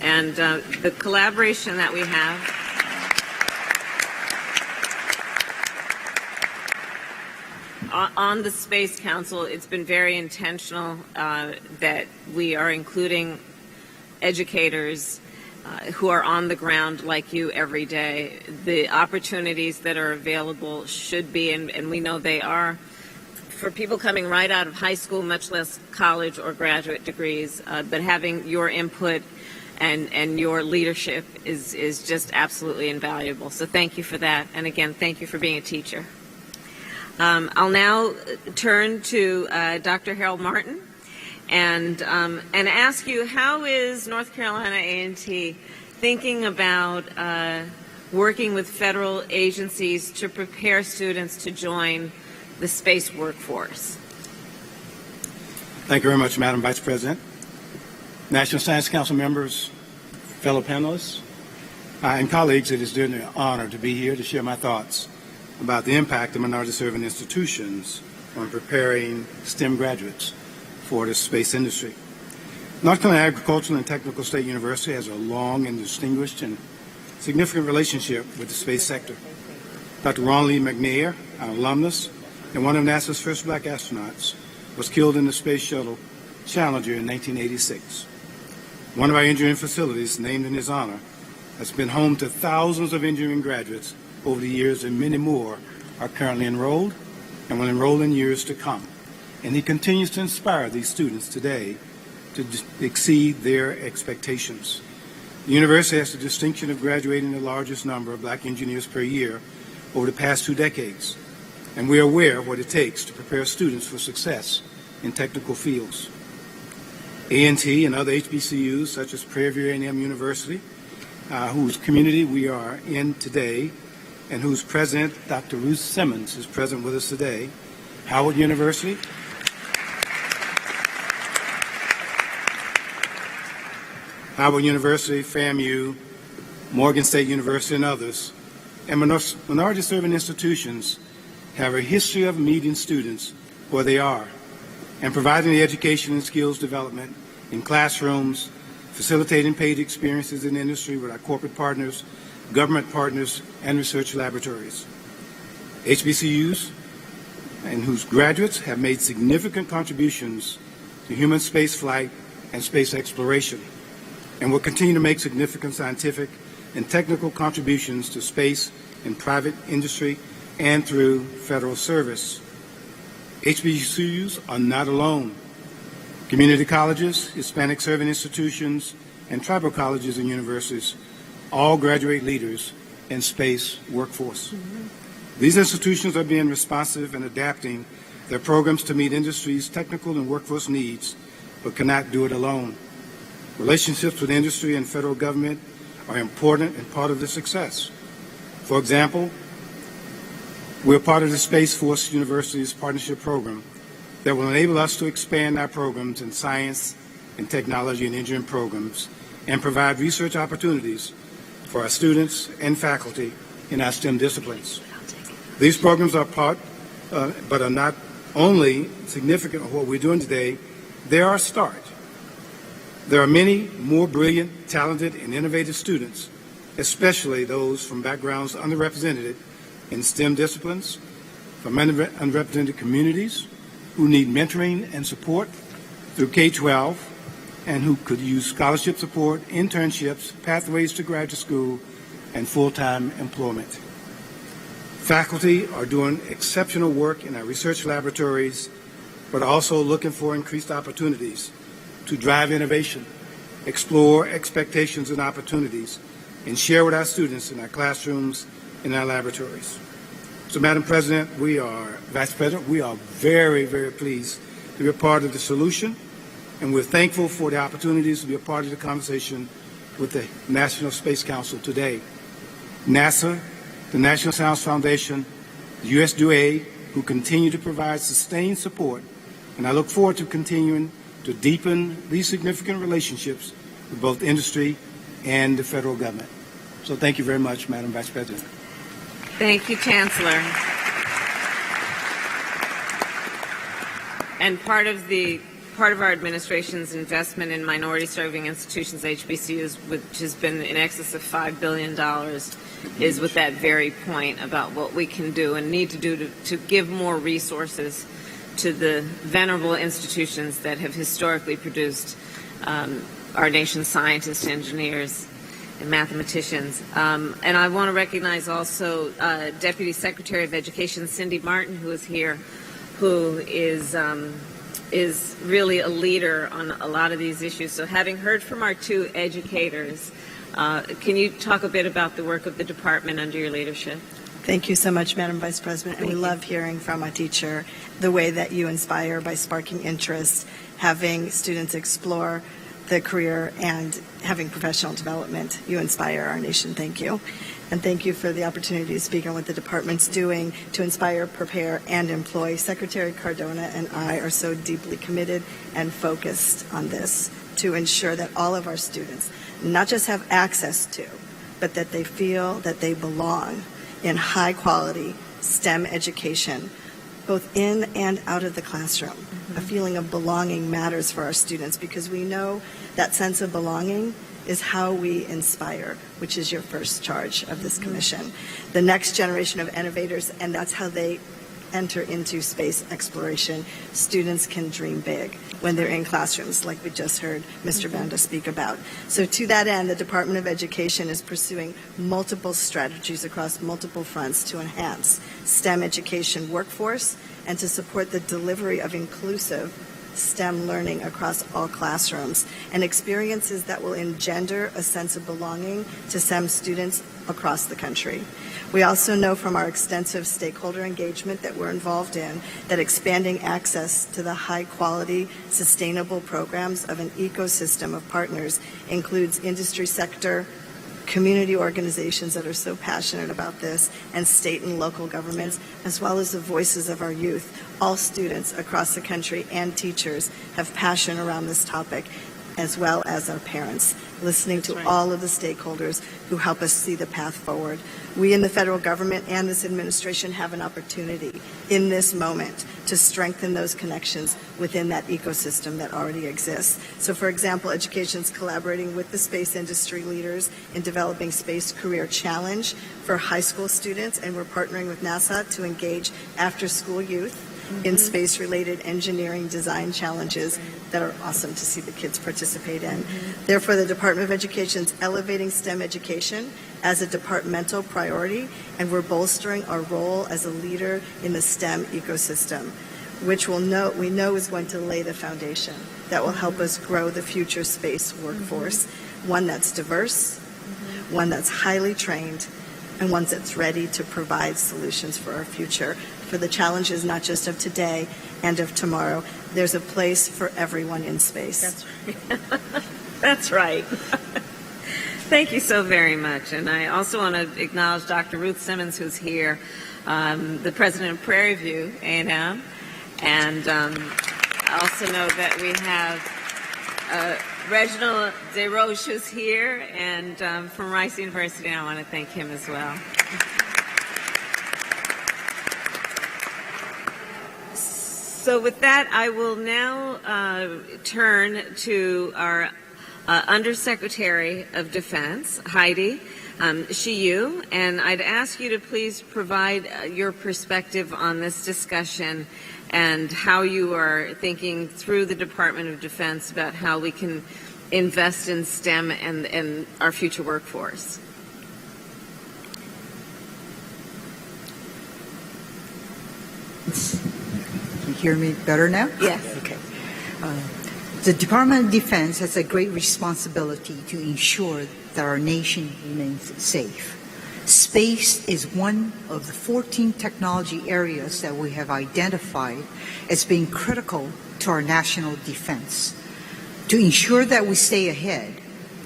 And the collaboration that we have on the Space Council, it's been very intentional that we are including educators who are on the ground like you every day. The opportunities that are available should be, and we know they are, for people coming right out of high school, much less college or graduate degrees, but having your input and your leadership is just absolutely invaluable. So thank you for that. And again, thank you for being a teacher. I'll now turn to Dr. Harold Martin and ask you, how is North Carolina A&T thinking about working with federal agencies to prepare students to join the space workforce? Thank you very much, Madam Vice President. National Science Council members, fellow panelists, and colleagues, it is an honor to be here to share my thoughts about the impact of minority-serving institutions on preparing STEM graduates for the space industry. North Carolina Agricultural and Technical State University has a long and distinguished and significant relationship with the space sector. Dr. Ron Lee McNair, an alumnus and one of NASA's first black astronauts, was killed in the Space Shuttle Challenger in 1986. One of our engineering facilities, named in his honor, has been home to thousands of engineering graduates over the years, and many more are currently enrolled and will enroll in years to come. And he continues to inspire these students today to exceed their expectations. The university has the distinction of graduating the largest number of black engineers per year over the past 2 decades, and we are aware of what it takes to prepare students for success in technical fields. A&T and other HBCUs, such as Prairie View A&M University, whose community we are in today, and whose president, Dr. Ruth Simmons, is present with us today, Howard University, FAMU, Morgan State University, and others, and minority-serving institutions have a history of meeting students where they are and providing the education and skills development in classrooms, facilitating paid experiences in industry with our corporate partners, government partners, and research laboratories. HBCUs and whose graduates have made significant contributions to human space flight and space exploration, and will continue to make significant scientific and technical contributions to space and private industry and through federal service. HBCUs are not alone. Community colleges, Hispanic serving institutions, and tribal colleges and universities all graduate leaders in space workforce. These institutions are being responsive and adapting their programs to meet industry's technical and workforce needs, but cannot do it alone. Relationships with industry and federal government are important and part of the success. For example, we're part of the Space Force University's partnership program that will enable us to expand our programs in science and technology and engineering programs and provide research opportunities for our students and faculty in our STEM disciplines. These programs are part, but are not only significant of what we're doing today, they are a start There are many more brilliant, talented, and innovative students, especially those from backgrounds underrepresented in STEM disciplines, from underrepresented communities, who need mentoring and support through K-12, and who could use scholarship support, internships, pathways to graduate school, and full-time employment. Faculty are doing exceptional work in our research laboratories, but also looking for increased opportunities to drive innovation, explore expectations and opportunities, and share with our students in our classrooms and our laboratories. So, Madam President, Vice President, we are very, very pleased to be a part of the solution, and we're thankful for the opportunities to be a part of the conversation with the National Space Council today. NASA, the National Science Foundation, the USDA, who continue to provide sustained support, and I look forward to continuing to deepen these significant relationships with both industry and the federal government. So thank you very much, Madam Vice President. Thank you, Chancellor. And part of our administration's investment in minority-serving institutions, HBCUs, which has been in excess of $5 billion, is with that very point about what we can do and need to do to give more resources to the venerable institutions that have historically produced our nation's scientists, engineers, and mathematicians. And I want to recognize also Deputy Secretary of Education Cindy Martin, who is here, who is really a leader on a lot of these issues. So having heard from our two educators, can you talk a bit about the work of the department under your leadership? Thank you so much, Madam Vice President. And we love hearing from a teacher the way that you inspire by sparking interest, having students explore the career, and having professional development. You inspire our nation. Thank you. And thank you for the opportunity to speak on what the department's doing to inspire, prepare, and employ. Secretary Cardona and I are so deeply committed and focused on this to ensure that all of our students not just have access to, but that they feel that they belong in high-quality STEM education, both in and out of the classroom. A feeling of belonging matters for our students because we know that sense of belonging is how we inspire, which is your first charge of this commission. The next generation of innovators, and that's how they enter into space exploration. Students can dream big when they're in classrooms, like we just heard Mr. Banda speak about. So to that end, the Department of Education is pursuing multiple strategies across multiple fronts to enhance STEM education workforce and to support the delivery of inclusive STEM learning across all classrooms and experiences that will engender a sense of belonging to STEM students across the country. We also know from our extensive stakeholder engagement that we're involved in that expanding access to the high-quality, sustainable programs of an ecosystem of partners includes industry sector, community organizations that are so passionate about this, and state and local governments, as well as the voices of our youth. All students across the country and teachers have passion around this topic, as well as our parents, listening to all of the stakeholders who help us see the path forward. We in the federal government and this administration have an opportunity in this moment to strengthen those connections within that ecosystem that already exists. So, for example, education is collaborating with the space industry leaders in developing Space Career Challenge for high school students, and we're partnering with NASA to engage after-school youth in space-related engineering design challenges that are awesome to see the kids participate in. Therefore, the Department of Education is elevating STEM education as a departmental priority, and we're bolstering our role as a leader in the STEM ecosystem, which we know is going to lay the foundation that will help us grow the future space workforce, one that's diverse, one that's highly trained, and one that's ready to provide solutions for our future, for the challenges not just of today and of tomorrow. There's a place for everyone in space. That's right. That's right. Thank you so very much. And I also want to acknowledge Dr. Ruth Simmons, who's here, the president of Prairie View A&M. And I also know that we have Reginald DeRoche, who's here, and from Rice University. I want to thank him as well. So with that, I will now turn to our Undersecretary of Defense, Heidi Shiyu, and I'd ask you to please provide your perspective on this discussion and how you are thinking through the Department of Defense about how we can invest in STEM and our future workforce. Can you hear me better now? Yes. Okay. The Department of Defense has a great responsibility to ensure that our nation remains safe. Space is one of the 14 technology areas that we have identified as being critical to our national defense. To ensure that we stay ahead,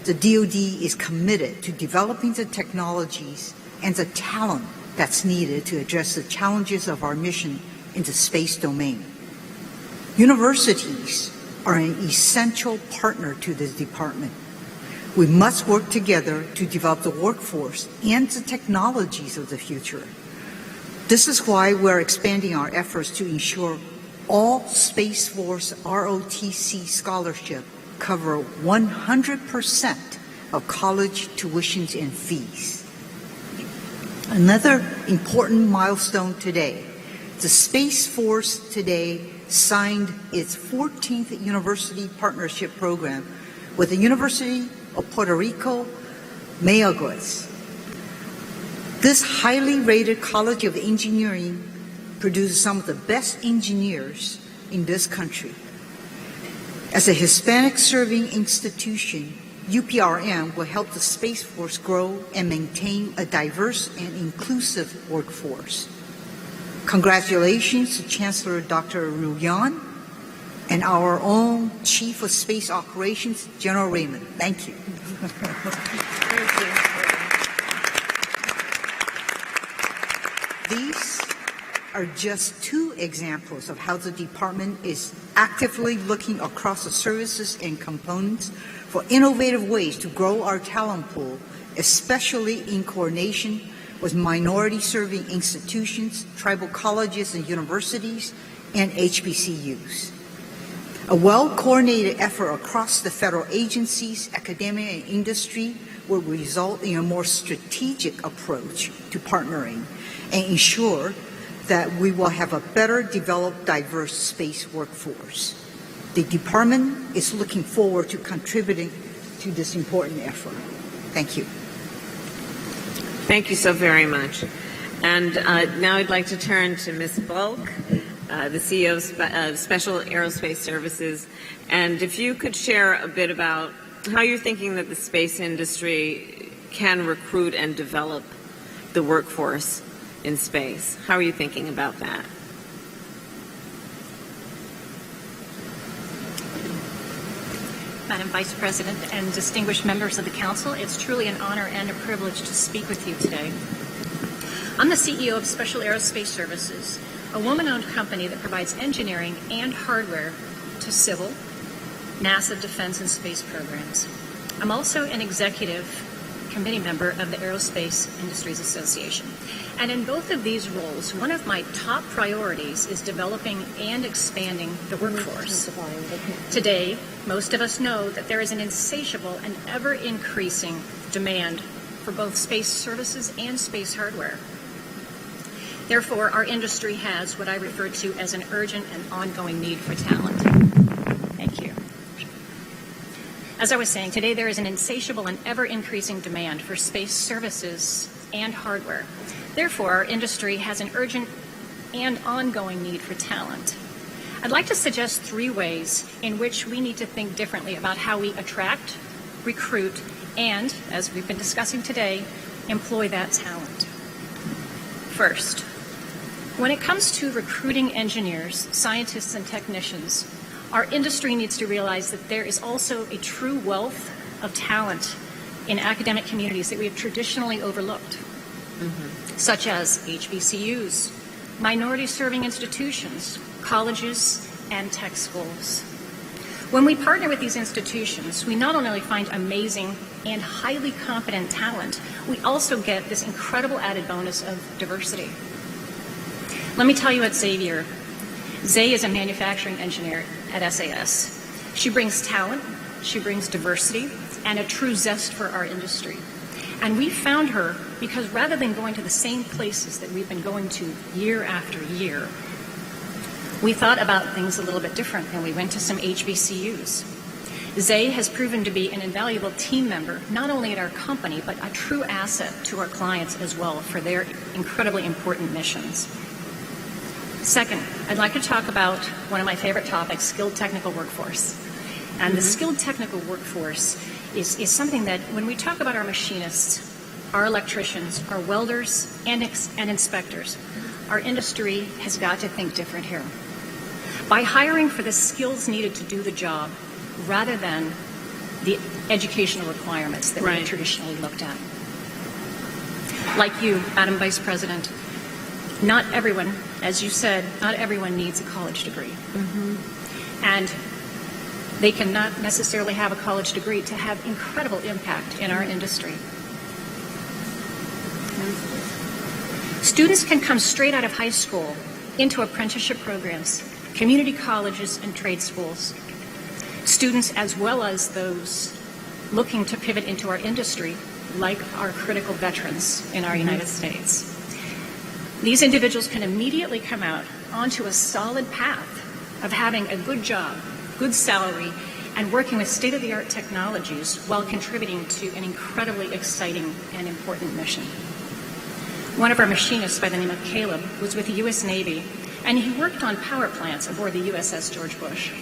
the DoD is committed to developing the technologies and the talent that's needed to address the challenges of our mission in the space domain. Universities are an essential partner to this department. We must work together to develop the workforce and the technologies of the future. This is why we're expanding our efforts to ensure all Space Force ROTC scholarship cover 100% of college tuitions and fees. Another important milestone today, the Space Force today signed its 14th university partnership program with the University of Puerto Rico, Mayagüez. This highly rated College of Engineering produces some of the best engineers in this country. As a Hispanic-serving institution, UPRM will help the Space Force grow and maintain a diverse and inclusive workforce. Congratulations to Chancellor Dr. Ruyan and our own Chief of Space Operations, General Raymond. Thank you. These are just two examples of how the department is actively looking across the services and components for innovative ways to grow our talent pool, especially in coordination with minority-serving institutions, tribal colleges and universities, and HBCUs. A well-coordinated effort across the federal agencies, academia, and industry will result in a more strategic approach to partnering and ensure that we will have a better developed, diverse space workforce. The department is looking forward to contributing to this important effort. Thank you. Thank you so very much. And now I'd like to turn to Ms. Bulk, the CEO of Special Aerospace Services. And if you could share a bit about how you're thinking that the space industry can recruit and develop the workforce in space. How are you thinking about that? Madam Vice President and distinguished members of the Council, it's truly an honor and a privilege to speak with you today. I'm the CEO of Special Aerospace Services, a woman-owned company that provides engineering and hardware to civil, NASA defense and space programs. I'm also an executive committee member of the Aerospace Industries Association. And in both of these roles, one of my top priorities is developing and expanding the workforce. Today, most of us know that there is an insatiable and ever-increasing demand for both space services and space hardware. Therefore, our industry has what I refer to as an urgent and ongoing need for talent. Thank you. As I was saying, today there is an insatiable and ever-increasing demand for space services and hardware. Therefore, our industry has an urgent and ongoing need for talent. I'd like to suggest 3 ways in which we need to think differently about how we attract, recruit, and, as we've been discussing today, employ that talent. First, when it comes to recruiting engineers, scientists, and technicians, our industry needs to realize that there is also a true wealth of talent in academic communities that we have traditionally overlooked, such as HBCUs, minority-serving institutions, colleges, and tech schools. When we partner with these institutions, we not only find amazing and highly competent talent, we also get this incredible added bonus of diversity. Let me tell you at Xavier, Zay is a manufacturing engineer at SAS. She brings talent, She brings diversity and a true zest for our industry. And we found her because rather than going to the same places that we've been going to year after year, we thought about things a little bit different, and we went to some HBCUs. Zay has proven to be an invaluable team member, not only at our company, but a true asset to our clients as well for their incredibly important missions. Second, I'd like to talk about one of my favorite topics, skilled technical workforce. And the skilled technical workforce is something that when we talk about our machinists, our electricians, our welders, and inspectors, our industry has got to think different here. By hiring for the skills needed to do the job rather than the educational requirements that we traditionally looked at. Like you, Madam Vice President, not everyone, as you said, not everyone needs a college degree. And they cannot necessarily have a college degree to have incredible impact in our industry. Students can come straight out of high school into apprenticeship programs, community colleges, and trade schools. Students, as well as those looking to pivot into our industry, like our critical veterans in our United States. These individuals can immediately come out onto a solid path of having a good job, good salary, and working with state-of-the-art technologies while contributing to an incredibly exciting and important mission. One of our machinists by the name of Caleb was with the U.S. Navy, and he worked on power plants aboard the USS George Bush.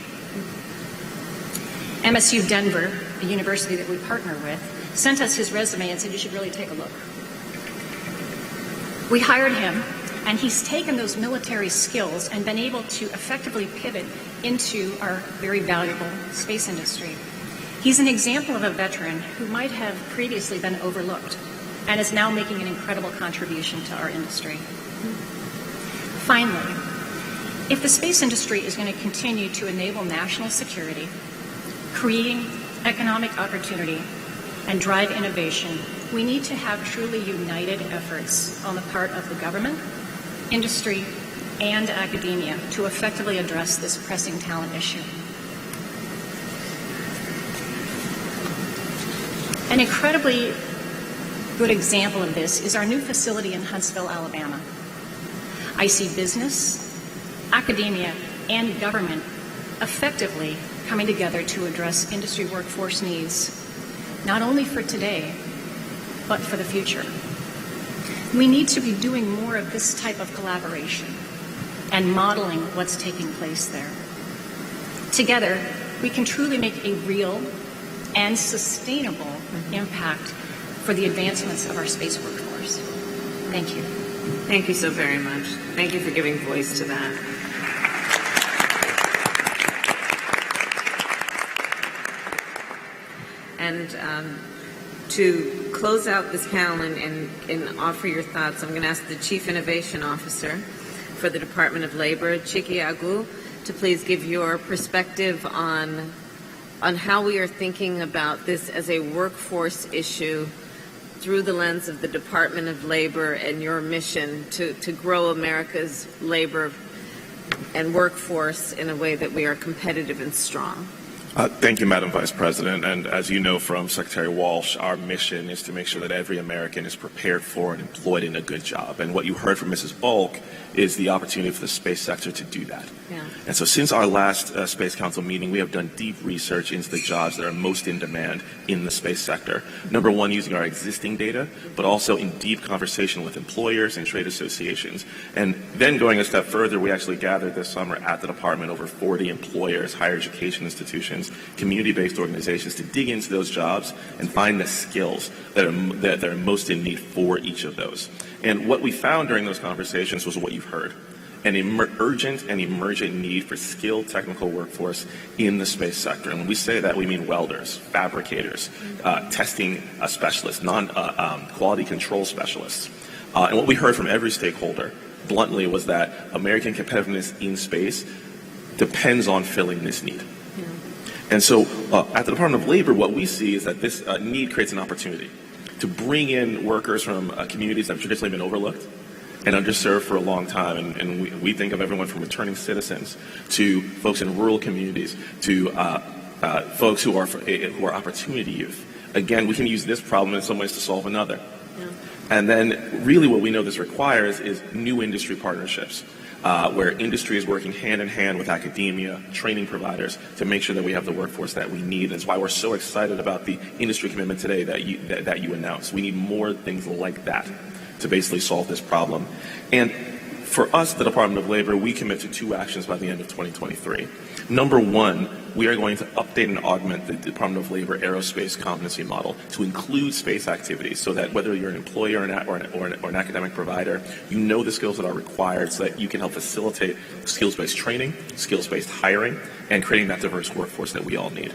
MSU Denver, a university that we partner with, sent us his resume and said, you should really take a look. We hired him, and he's taken those military skills and been able to effectively pivot into our very valuable space industry. He's an example of a veteran who might have previously been overlooked and is now making an incredible contribution to our industry. Finally, if the space industry is going to continue to enable national security, creating economic opportunity, and drive innovation, we need to have truly united efforts on the part of the government, industry, and academia to effectively address this pressing talent issue. An incredibly good example of this is our new facility in Huntsville, Alabama. I see business, academia, and government effectively coming together to address industry workforce needs, not only for today, but for the future. We need to be doing more of this type of collaboration and modeling what's taking place there. Together, we can truly make a real and sustainable impact for the advancements of our space workforce. Thank you. Thank you so very much. Thank you for giving voice to that. And to close out this panel and offer your thoughts, I'm going to ask the Chief Innovation Officer for the Department of Labor, Chiki Agu, to please give your perspective on how we are thinking about this as a workforce issue through the lens of the Department of Labor and your mission to grow America's labor and workforce in a way that we are competitive and strong. Thank you, Madam Vice President. And as you know from Secretary Walsh, our mission is to make sure that every American is prepared for and employed in a good job. And what you heard from Mrs. Bulk is the opportunity for the space sector to do that. Yeah. And so since our last Space Council meeting, we have done deep research into the jobs that are most in demand in the space sector. Number one, using our existing data, but also in deep conversation with employers and trade associations. And then going a step further, we actually gathered this summer at the department over 40 employers, higher education institutions, community-based organizations to dig into those jobs and find the skills that are most in need for each of those. And what we found during those conversations was what you've heard. An urgent and emergent need for skilled technical workforce in the space sector. And when we say that, we mean welders, fabricators, testing specialists, quality control specialists. And what we heard from every stakeholder, bluntly, was that American competitiveness in space depends on filling this need. Yeah. And so at the Department of Labor, what we see is that this need creates an opportunity to bring in workers from communities that have traditionally been overlooked and underserved for a long time. And we think of everyone from returning citizens to folks in rural communities to folks who are opportunity youth. Again, we can use this problem in some ways to solve another. Yeah. And then really what we know this requires is new industry partnerships, where industry is working hand in hand with academia, training providers, to make sure that we have the workforce that we need. That's why we're so excited about the industry commitment today that you announced. We need more things like that to basically solve this problem. And for us, the Department of Labor, we commit to 2 actions by the end of 2023. Number 1, we are going to update and augment the Department of Labor aerospace competency model to include space activities, so that whether you're an employer or an academic provider, you know the skills that are required, so that you can help facilitate skills-based training, skills-based hiring, and creating that diverse workforce that we all need.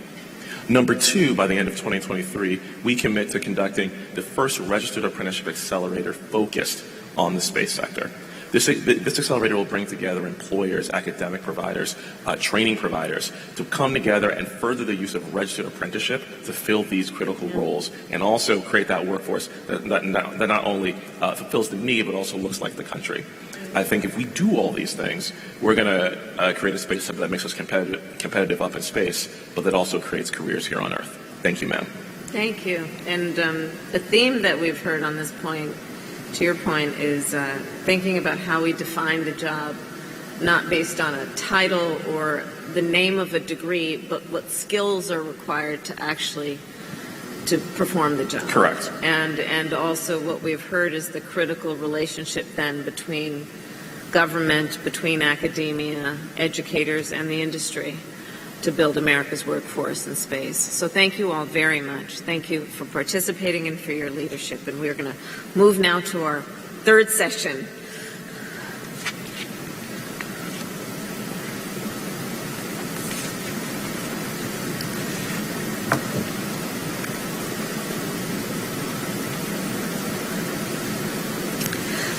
Number 2, by the end of 2023, we commit to conducting the first registered apprenticeship accelerator focused on the space sector. This accelerator will bring together employers, academic providers, training providers to come together and further the use of registered apprenticeship to fill these critical roles, and also create that workforce that not only fulfills the need but also looks like the country. I think if we do all these things, we're going to create a space that makes us competitive up in space, but that also creates careers here on Earth. Thank you, ma'am. Thank you. And the theme that we've heard on this point, to your point, is thinking about how we define the job, not based on a title or the name of a degree, but what skills are required to actually to perform the job. Correct. And also what we've heard is the critical relationship then between government, between academia, educators, and the industry to build America's workforce in space. So thank you all very much. Thank you for participating and for your leadership. And we're going to move now to our 3rd session.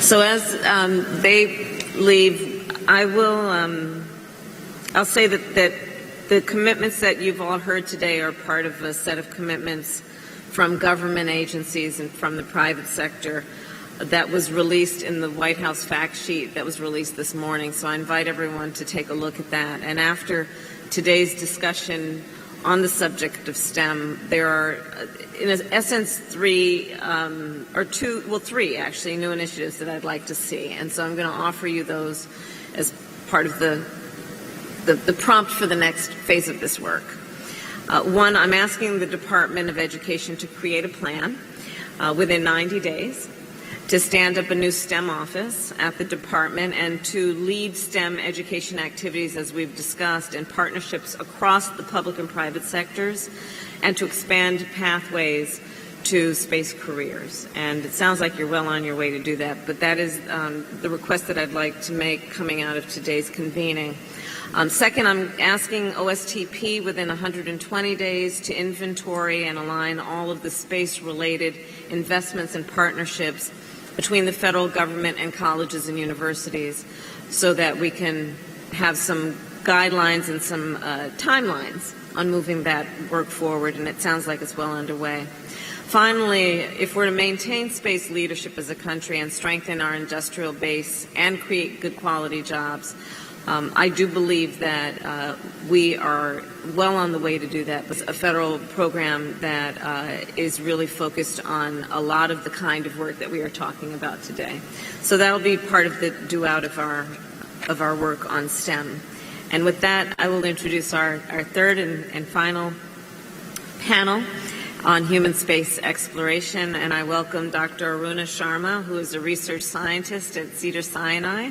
So as they leave, I'll say that the commitments that you've all heard today are part of a set of commitments from government agencies and from the private sector that was released in the White House fact sheet that was released this morning. So I invite everyone to take a look at that. And after today's discussion on the subject of STEM, there are, in essence, 3 actually new initiatives that I'd like to see. And so I'm going to offer you those as part of the prompt for the next phase of this work. 1, I'm asking the Department of Education to create a plan within 90 days to stand up a new STEM office at the department and to lead STEM education activities, as we've discussed, in partnerships across the public and private sectors, and to expand pathways to space careers. And it sounds like you're well on your way to do that, but that is the request that I'd like to make coming out of today's convening. Second, I'm asking OSTP within 120 days to inventory and align all of the space-related investments and partnerships between the federal government and colleges and universities, so that we can have some guidelines and some timelines on moving that work forward, and it sounds like it's well underway. Finally, if we're to maintain space leadership as a country and strengthen our industrial base and create good quality jobs, I do believe that we are well on the way to do that with a federal program that is really focused on a lot of the kind of work that we are talking about today. So that'll be part of the do-out of our work on STEM. And with that, I will introduce our 3rd and final panel on human space exploration, and I welcome Dr. Aruna Sharma, who is a research scientist at Cedars-Sinai,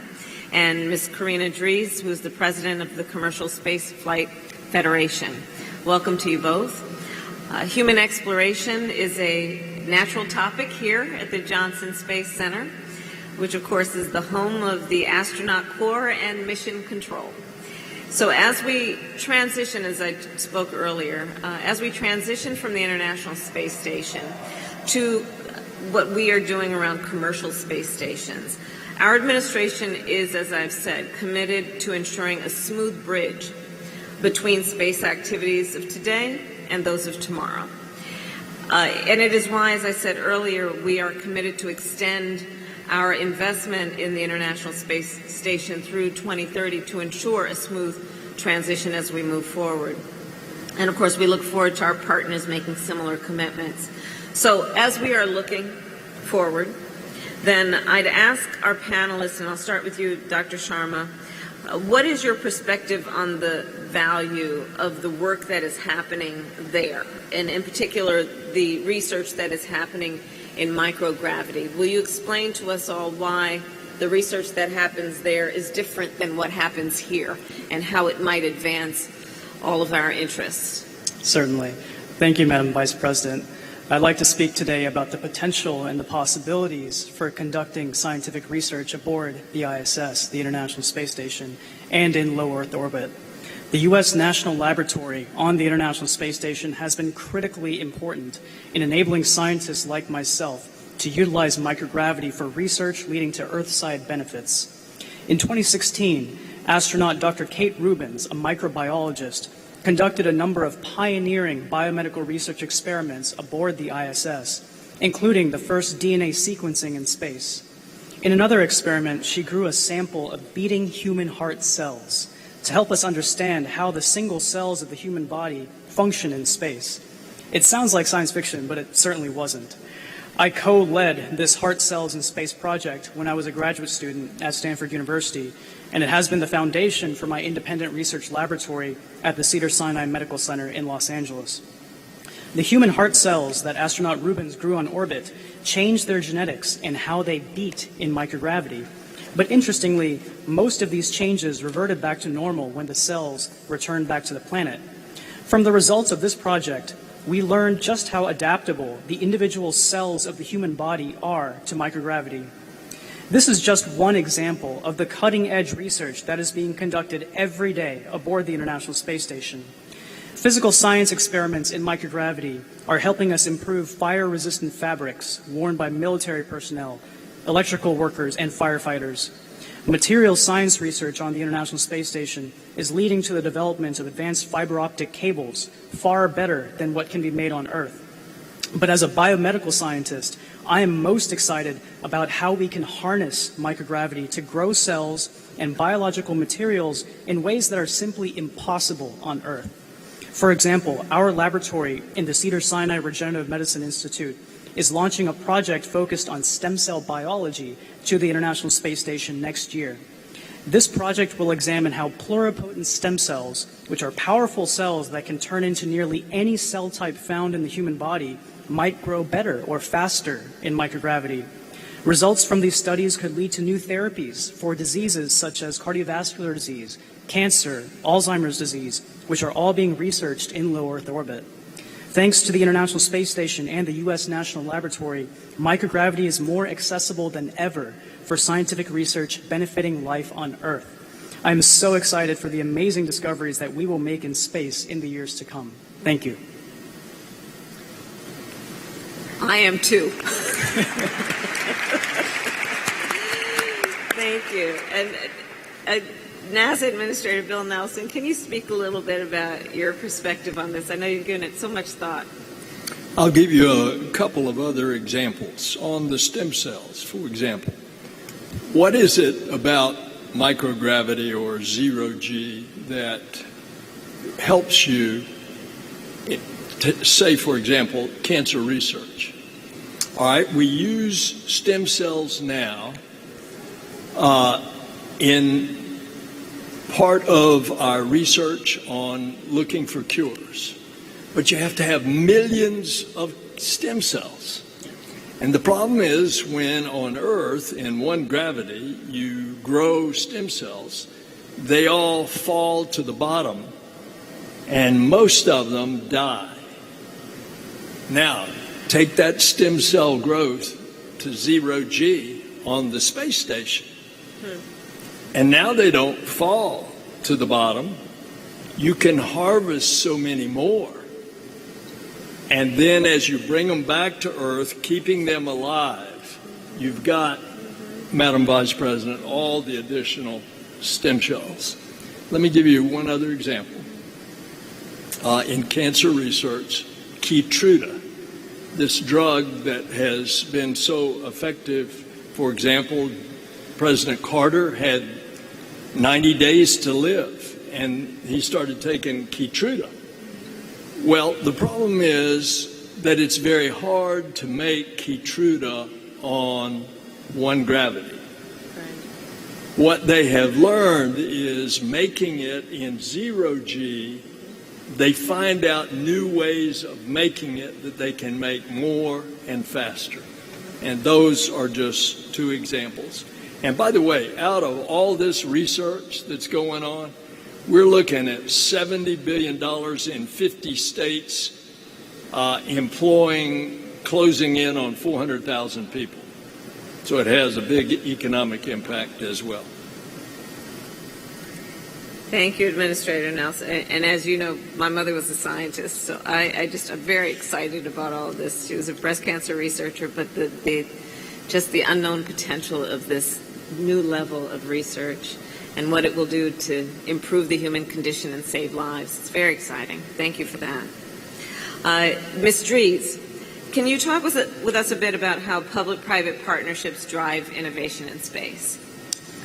and Ms. Karina Dries, who is the president of the Commercial Space Flight Federation. Welcome to you both. Human exploration is a natural topic here at the Johnson Space Center, which of course is the home of the Astronaut Corps and Mission Control. So as we transition, as I spoke earlier, as we transition from the International Space Station to what we are doing around commercial space stations, our administration is, as I've said, committed to ensuring a smooth bridge between space activities of today and those of tomorrow. And it is why, as I said earlier, we are committed to extend our investment in the International Space Station through 2030 to ensure a smooth transition as we move forward. And of course, we look forward to our partners making similar commitments. So as we are looking forward, then I'd ask our panelists, and I'll start with you, Dr. Sharma, what is your perspective on the value of the work that is happening there, and in particular, the research that is happening in microgravity? Will you explain to us all why the research that happens there is different than what happens here, and how it might advance all of our interests? Certainly. Thank you, Madam Vice President. I'd like to speak today about the potential and the possibilities for conducting scientific research aboard the ISS, the International Space Station, and in low Earth orbit. The U.S. National Laboratory on the International Space Station has been critically important in enabling scientists like myself to utilize microgravity for research leading to Earth-side benefits. In 2016, astronaut Dr. Kate Rubins, a microbiologist, conducted a number of pioneering biomedical research experiments aboard the ISS, including the first DNA sequencing in space. In another experiment, she grew a sample of beating human heart cells to help us understand how the single cells of the human body function in space. It sounds like science fiction, but it certainly wasn't. I co-led this Heart Cells in Space project when I was a graduate student at Stanford University, and it has been the foundation for my independent research laboratory at the Cedars-Sinai Medical Center in Los Angeles. The human heart cells that astronaut Rubins grew on orbit changed their genetics and how they beat in microgravity. But interestingly, most of these changes reverted back to normal when the cells returned back to the planet. From the results of this project, we learned just how adaptable the individual cells of the human body are to microgravity. This is just one example of the cutting-edge research that is being conducted every day aboard the International Space Station. Physical science experiments in microgravity are helping us improve fire-resistant fabrics worn by military personnel, electrical workers, and firefighters. Material science research on the International Space Station is leading to the development of advanced fiber optic cables, far better than what can be made on Earth. But as a biomedical scientist, I am most excited about how we can harness microgravity to grow cells and biological materials in ways that are simply impossible on Earth. For example, our laboratory in the Cedars-Sinai Regenerative Medicine Institute is launching a project focused on stem cell biology to the International Space Station next year. This project will examine how pluripotent stem cells, which are powerful cells that can turn into nearly any cell type found in the human body, might grow better or faster in microgravity. Results from these studies could lead to new therapies for diseases such as cardiovascular disease, cancer, Alzheimer's disease, which are all being researched in low Earth orbit. Thanks to the International Space Station and the U.S. National Laboratory, microgravity is more accessible than ever for scientific research benefiting life on Earth. I am so excited for the amazing discoveries that we will make in space in the years to come. Thank you. I am too. Thank you. And NASA Administrator Bill Nelson, can you speak a little bit about your perspective on this? I know you've given it so much thought. I'll give you a couple of other examples. On the stem cells, for example, what is it about microgravity or zero-G that helps you, say, for example, cancer research? All right, we use stem cells now in part of our research on looking for cures. But you have to have millions of stem cells. And the problem is when on Earth, in one gravity, you grow stem cells, they all fall to the bottom, and most of them die. Now, take that stem cell growth to zero-G on the space station. And now they don't fall to the bottom. You can harvest so many more. And then as you bring them back to Earth, keeping them alive, you've got, Madam Vice President, all the additional stem cells. Let me give you one other example. In cancer research, Keytruda, this drug that has been so effective, for example, President Carter had 90 days to live, and he started taking Keytruda. Well, the problem is that it's very hard to make Keytruda on 1 gravity. What they have learned is making it in 0G, they find out new ways of making it that they can make more and faster. And those are just 2 examples. And by the way, out of all this research that's going on, we're looking at $70 billion in 50 states, closing in on 400,000 people. So it has a big economic impact as well. Thank you, Administrator Nelson. And as you know, my mother was a scientist, so I'm very excited about all of this. She was a breast cancer researcher, but just the unknown potential of this new level of research and what it will do to improve the human condition and save lives. It's very exciting. Thank you for that. Ms. Dries, can you talk with us a bit about how public-private partnerships drive innovation in space?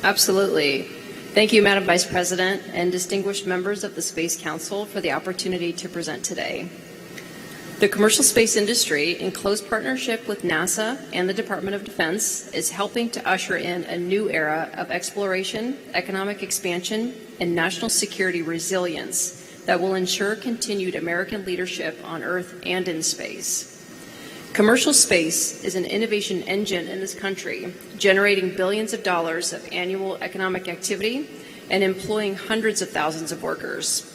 Absolutely. Thank you, Madam Vice President, and distinguished members of the Space Council for the opportunity to present today. The commercial space industry, in close partnership with NASA and the Department of Defense, is helping to usher in a new era of exploration, economic expansion, and national security resilience that will ensure continued American leadership on Earth and in space. Commercial space is an innovation engine in this country, generating billions of dollars of annual economic activity and employing hundreds of thousands of workers.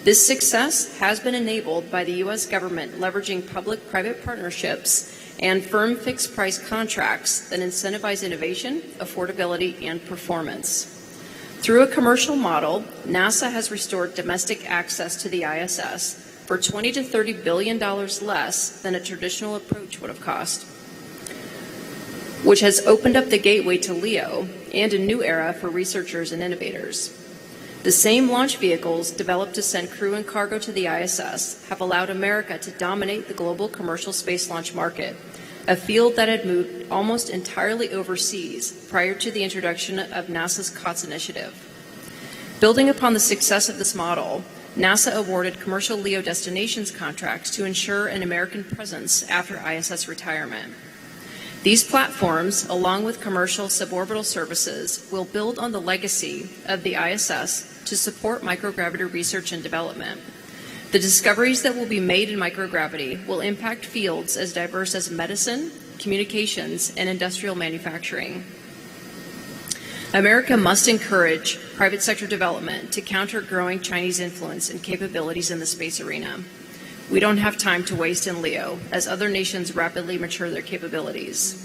This success has been enabled by the U.S. government leveraging public-private partnerships and firm fixed-price contracts that incentivize innovation, affordability, and performance. Through a commercial model, NASA has restored domestic access to the ISS for $20 to $30 billion less than a traditional approach would have cost, which has opened up the gateway to LEO and a new era for researchers and innovators. The same launch vehicles developed to send crew and cargo to the ISS have allowed America to dominate the global commercial space launch market, a field that had moved almost entirely overseas prior to the introduction of NASA's COTS initiative. Building upon the success of this model, NASA awarded commercial LEO destinations contracts to ensure an American presence after ISS retirement. These platforms, along with commercial suborbital services, will build on the legacy of the ISS to support microgravity research and development. The discoveries that will be made in microgravity will impact fields as diverse as medicine, communications, and industrial manufacturing. America must encourage private sector development to counter growing Chinese influence and capabilities in the space arena. We don't have time to waste in LEO as other nations rapidly mature their capabilities.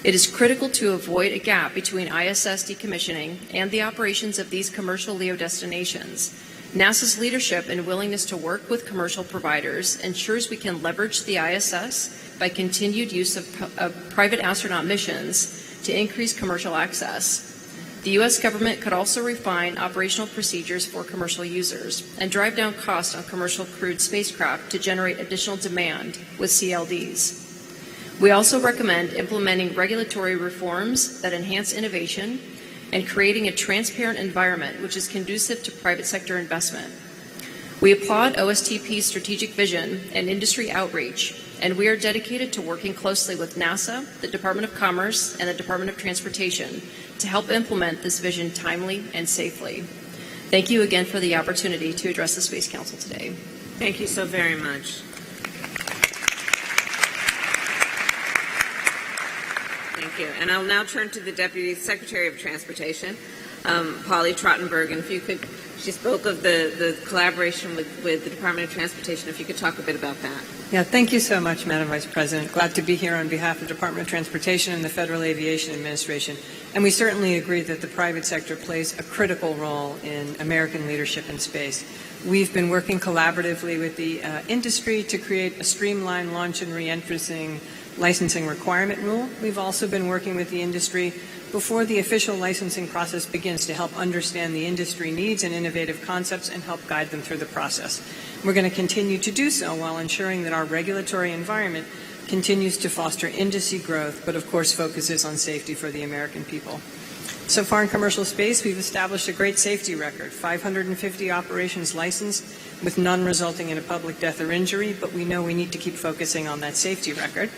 It is critical to avoid a gap between ISS decommissioning and the operations of these commercial LEO destinations. NASA's leadership and willingness to work with commercial providers ensures we can leverage the ISS by continued use of private astronaut missions to increase commercial access. The U.S. government could also refine operational procedures for commercial users and drive down costs on commercial crewed spacecraft to generate additional demand with CLDs. We also recommend implementing regulatory reforms that enhance innovation and creating a transparent environment which is conducive to private sector investment. We applaud OSTP's strategic vision and industry outreach, and we are dedicated to working closely with NASA, the Department of Commerce, and the Department of Transportation to help implement this vision timely and safely. Thank you again for the opportunity to address the Space Council today. Thank you so very much. Thank you. And I'll now turn to the Deputy Secretary of Transportation, Polly Trottenberg, and if you could, she spoke of the collaboration with the Department of Transportation. If you could talk a bit about that. Yeah, thank you so much, Madam Vice President. Glad to be here on behalf of the Department of Transportation and the Federal Aviation Administration. And we certainly agree that the private sector plays a critical role in American leadership in space. We've been working collaboratively with the industry to create a streamlined launch and re-entrance licensing requirement rule. We've also been working with the industry before the official licensing process begins to help understand the industry needs and innovative concepts and help guide them through the process. We're going to continue to do so while ensuring that our regulatory environment continues to foster industry growth, but of course focuses on safety for the American people. So far in commercial space, we've established a great safety record, 550 operations licensed, with none resulting in a public death or injury, but we know we need to keep focusing on that safety record.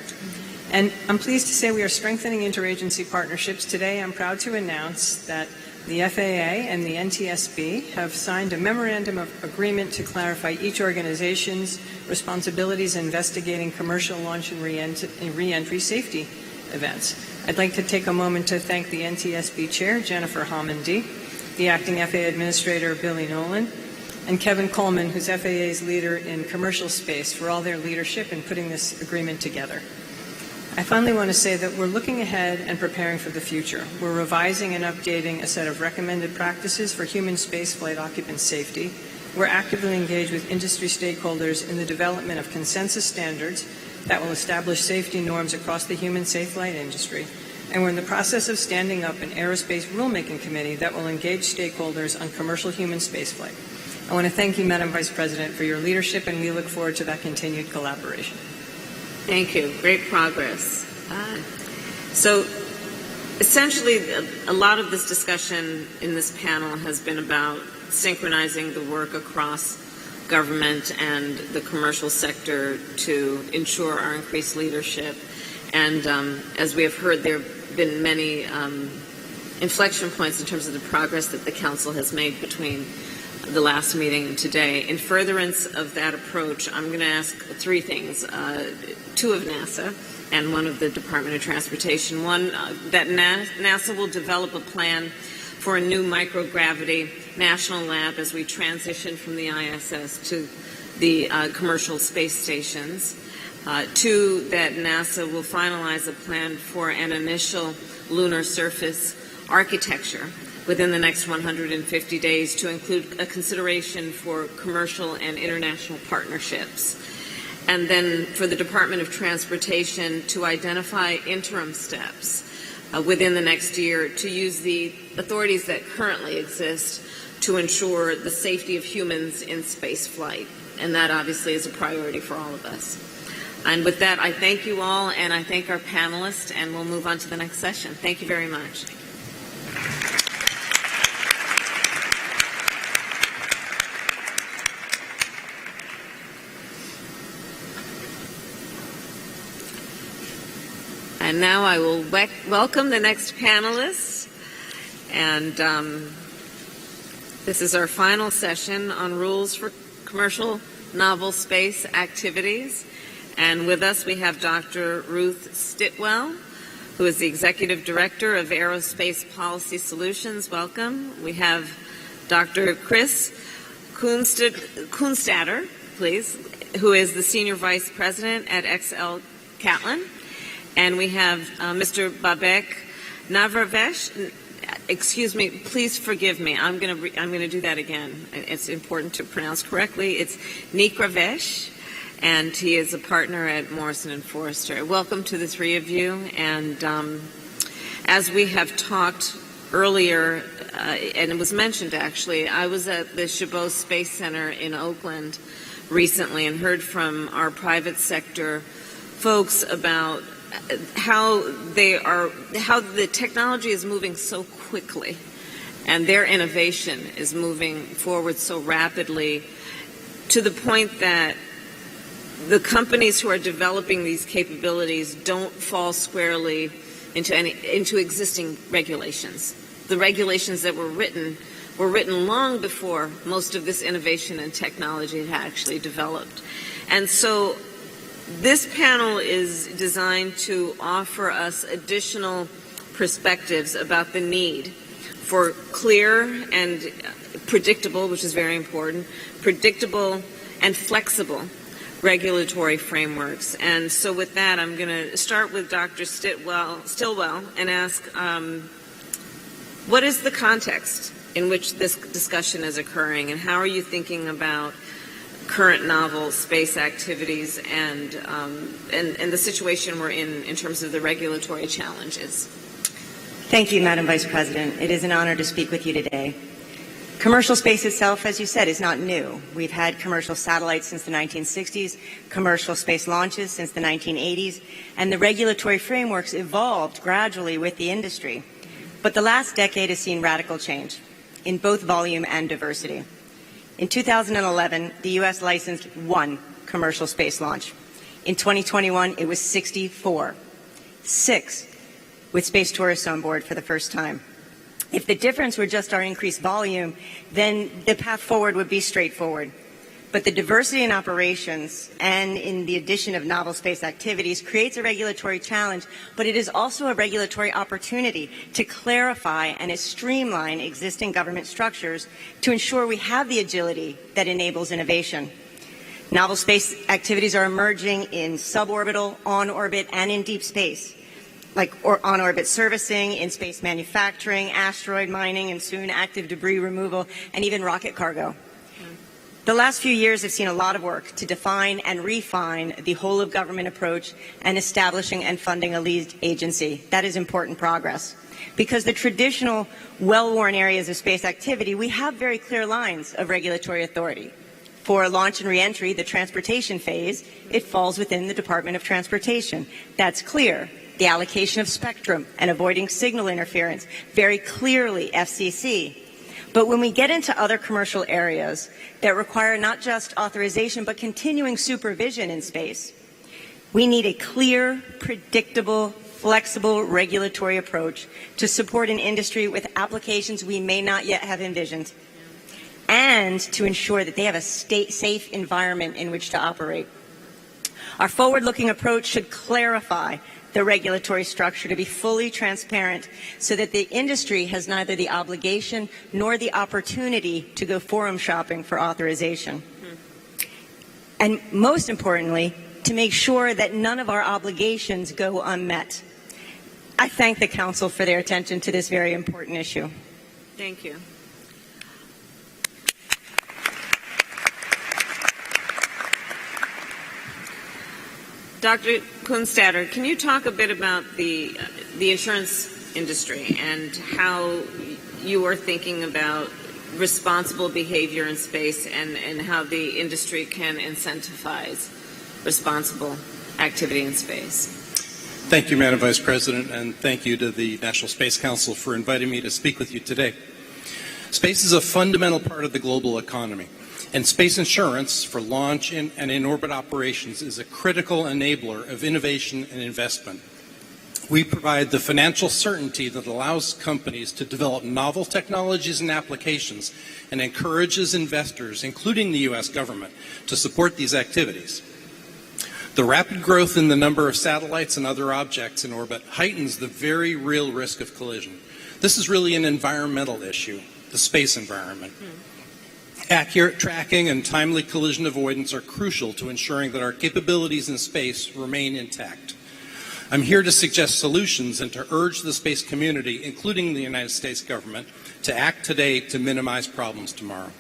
And I'm pleased to say we are strengthening interagency partnerships. Today, I'm proud to announce that the FAA and the NTSB have signed a memorandum of agreement to clarify each organization's responsibilities in investigating commercial launch and re-entry safety events. I'd like to take a moment to thank the NTSB Chair, Jennifer Homendy, the Acting FAA Administrator, Billy Nolan, and Kevin Coleman, who's FAA's leader in commercial space, for all their leadership in putting this agreement together. I finally want to say that we're looking ahead and preparing for the future. We're revising and updating a set of recommended practices for human spaceflight occupant safety. We're actively engaged with industry stakeholders in the development of consensus standards that will establish safety norms across the human spaceflight industry. And we're in the process of standing up an aerospace rulemaking committee that will engage stakeholders on commercial human spaceflight. I want to thank you, Madam Vice President, for your leadership, and we look forward to that continued collaboration. Thank you. Great progress. So essentially, a lot of this discussion in this panel has been about synchronizing the work across government and the commercial sector to ensure our increased leadership. And as we have heard, there have been many inflection points in terms of the progress that the Council has made between the last meeting and today. In furtherance of that approach, I'm going to ask three things, two of NASA and one of the Department of Transportation. One, that NASA will develop a plan for a new microgravity national lab as we transition from the ISS to the commercial space stations. Two, that NASA will finalize a plan for an initial lunar surface architecture within the next 150 days to include a consideration for commercial and international partnerships. And then for the Department of Transportation to identify interim steps within the next year to use the authorities that currently exist to ensure the safety of humans in space flight. And that obviously is a priority for all of us. And with that, I thank you all, and I thank our panelists, and we'll move on to the next session. Thank you very much. And now I will welcome the next panelists. And this is our final session on rules for commercial novel space activities. And with us we have Dr. Ruth Stitwell, who is the Executive Director of Aerospace Policy Solutions. Welcome. We have Dr. Chris Kunstadter, please, who is the Senior Vice President at XL Catlin. And we have Mr. Babek Navravesh. Excuse me, please forgive me. I'm going to do that again. It's important to pronounce correctly. It's Nikravesh, and he is a partner at Morrison & Forrester. Welcome to the three of you. And as we have talked earlier, and it was mentioned actually, I was at the Chabot Space Center in Oakland recently and heard from our private sector folks about how the technology is moving so quickly and their innovation is moving forward so rapidly to the point that the companies who are developing these capabilities don't fall squarely into existing regulations. The regulations that were written long before most of this innovation and technology had actually developed. And so this panel is designed to offer us additional perspectives about the need for clear and predictable, which is very important, predictable and flexible regulatory frameworks. And so with that, I'm going to start with Dr. Stillwell and ask, what is the context in which this discussion is occurring, and how are you thinking about current novel space activities and the situation we're in terms of the regulatory challenges? Thank you, Madam Vice President. It is an honor to speak with you today. Commercial space itself, as you said, is not new. We've had commercial satellites since the 1960s, commercial space launches since the 1980s, and the regulatory frameworks evolved gradually with the industry. But the last decade has seen radical change in both volume and diversity. In 2011, the U.S. licensed 1 commercial space launch. In 2021, it was 64. 6 with space tourists on board for the first time. If the difference were just our increased volume, then the path forward would be straightforward. But the diversity in operations and in the addition of novel space activities creates a regulatory challenge, but it is also a regulatory opportunity to clarify and streamline existing government structures to ensure we have the agility that enables innovation. Novel space activities are emerging in suborbital, on-orbit, and in deep space, like on-orbit servicing, in-space manufacturing, asteroid mining, and soon active debris removal, and even rocket cargo. The last few years have seen a lot of work to define and refine the whole-of-government approach and establishing and funding a lead agency. That is important progress. Because the traditional, well-worn areas of space activity, we have very clear lines of regulatory authority. For launch and reentry, the transportation phase, it falls within the Department of Transportation. That's clear. The allocation of spectrum and avoiding signal interference, very clearly FCC. But when we get into other commercial areas that require not just authorization but continuing supervision in space, we need a clear, predictable, flexible regulatory approach to support an industry with applications we may not yet have envisioned, and to ensure that they have a safe environment in which to operate. Our forward-looking approach should clarify the regulatory structure to be fully transparent so that the industry has neither the obligation nor the opportunity to go forum shopping for authorization. And most importantly, to make sure that none of our obligations go unmet. I thank the Council for their attention to this very important issue. Thank you. Dr. Kunstadter, can you talk a bit about the insurance industry and how you are thinking about responsible behavior in space and how the industry can incentivize responsible activity in space? Thank you, Madam Vice President, and thank you to the National Space Council for inviting me to speak with you today. Space is a fundamental part of the global economy. And space insurance for launch and in-orbit operations is a critical enabler of innovation and investment. We provide the financial certainty that allows companies to develop novel technologies and applications and encourages investors, including the U.S. government, to support these activities. The rapid growth in the number of satellites and other objects in orbit heightens the very real risk of collision. This is really an environmental issue, the space environment. Accurate tracking and timely collision avoidance are crucial to ensuring that our capabilities in space remain intact. I'm here to suggest solutions and to urge the space community, including the United States government, to act today to minimize problems tomorrow.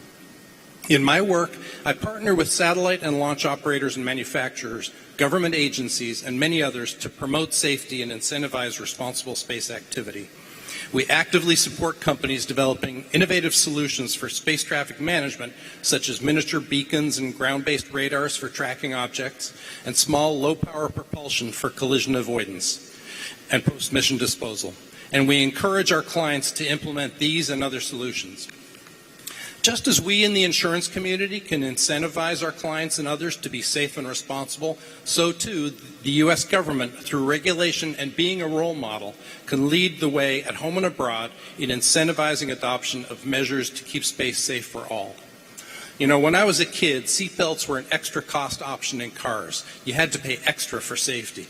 In my work, I partner with satellite and launch operators and manufacturers, government agencies, and many others to promote safety and incentivize responsible space activity. We actively support companies developing innovative solutions for space traffic management, such as miniature beacons and ground-based radars for tracking objects, and small low-power propulsion for collision avoidance and post-mission disposal. And we encourage our clients to implement these and other solutions. Just as we in the insurance community can incentivize our clients and others to be safe and responsible, so too the U.S. government, through regulation and being a role model, can lead the way at home and abroad in incentivizing adoption of measures to keep space safe for all. You know, when I was a kid, seatbelts were an extra cost option in cars. You had to pay extra for safety.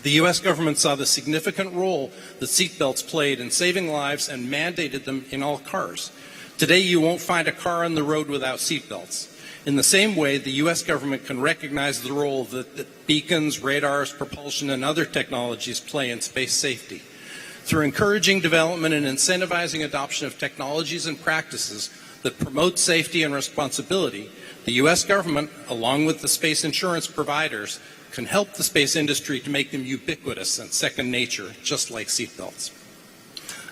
The U.S. government saw the significant role that seatbelts played in saving lives and mandated them in all cars. Today, you won't find a car on the road without seatbelts. In the same way, the U.S. government can recognize the role that beacons, radars, propulsion, and other technologies play in space safety. Through encouraging development and incentivizing adoption of technologies and practices that promote safety and responsibility, the U.S. government, along with the space insurance providers, can help the space industry to make them ubiquitous and second nature, just like seatbelts.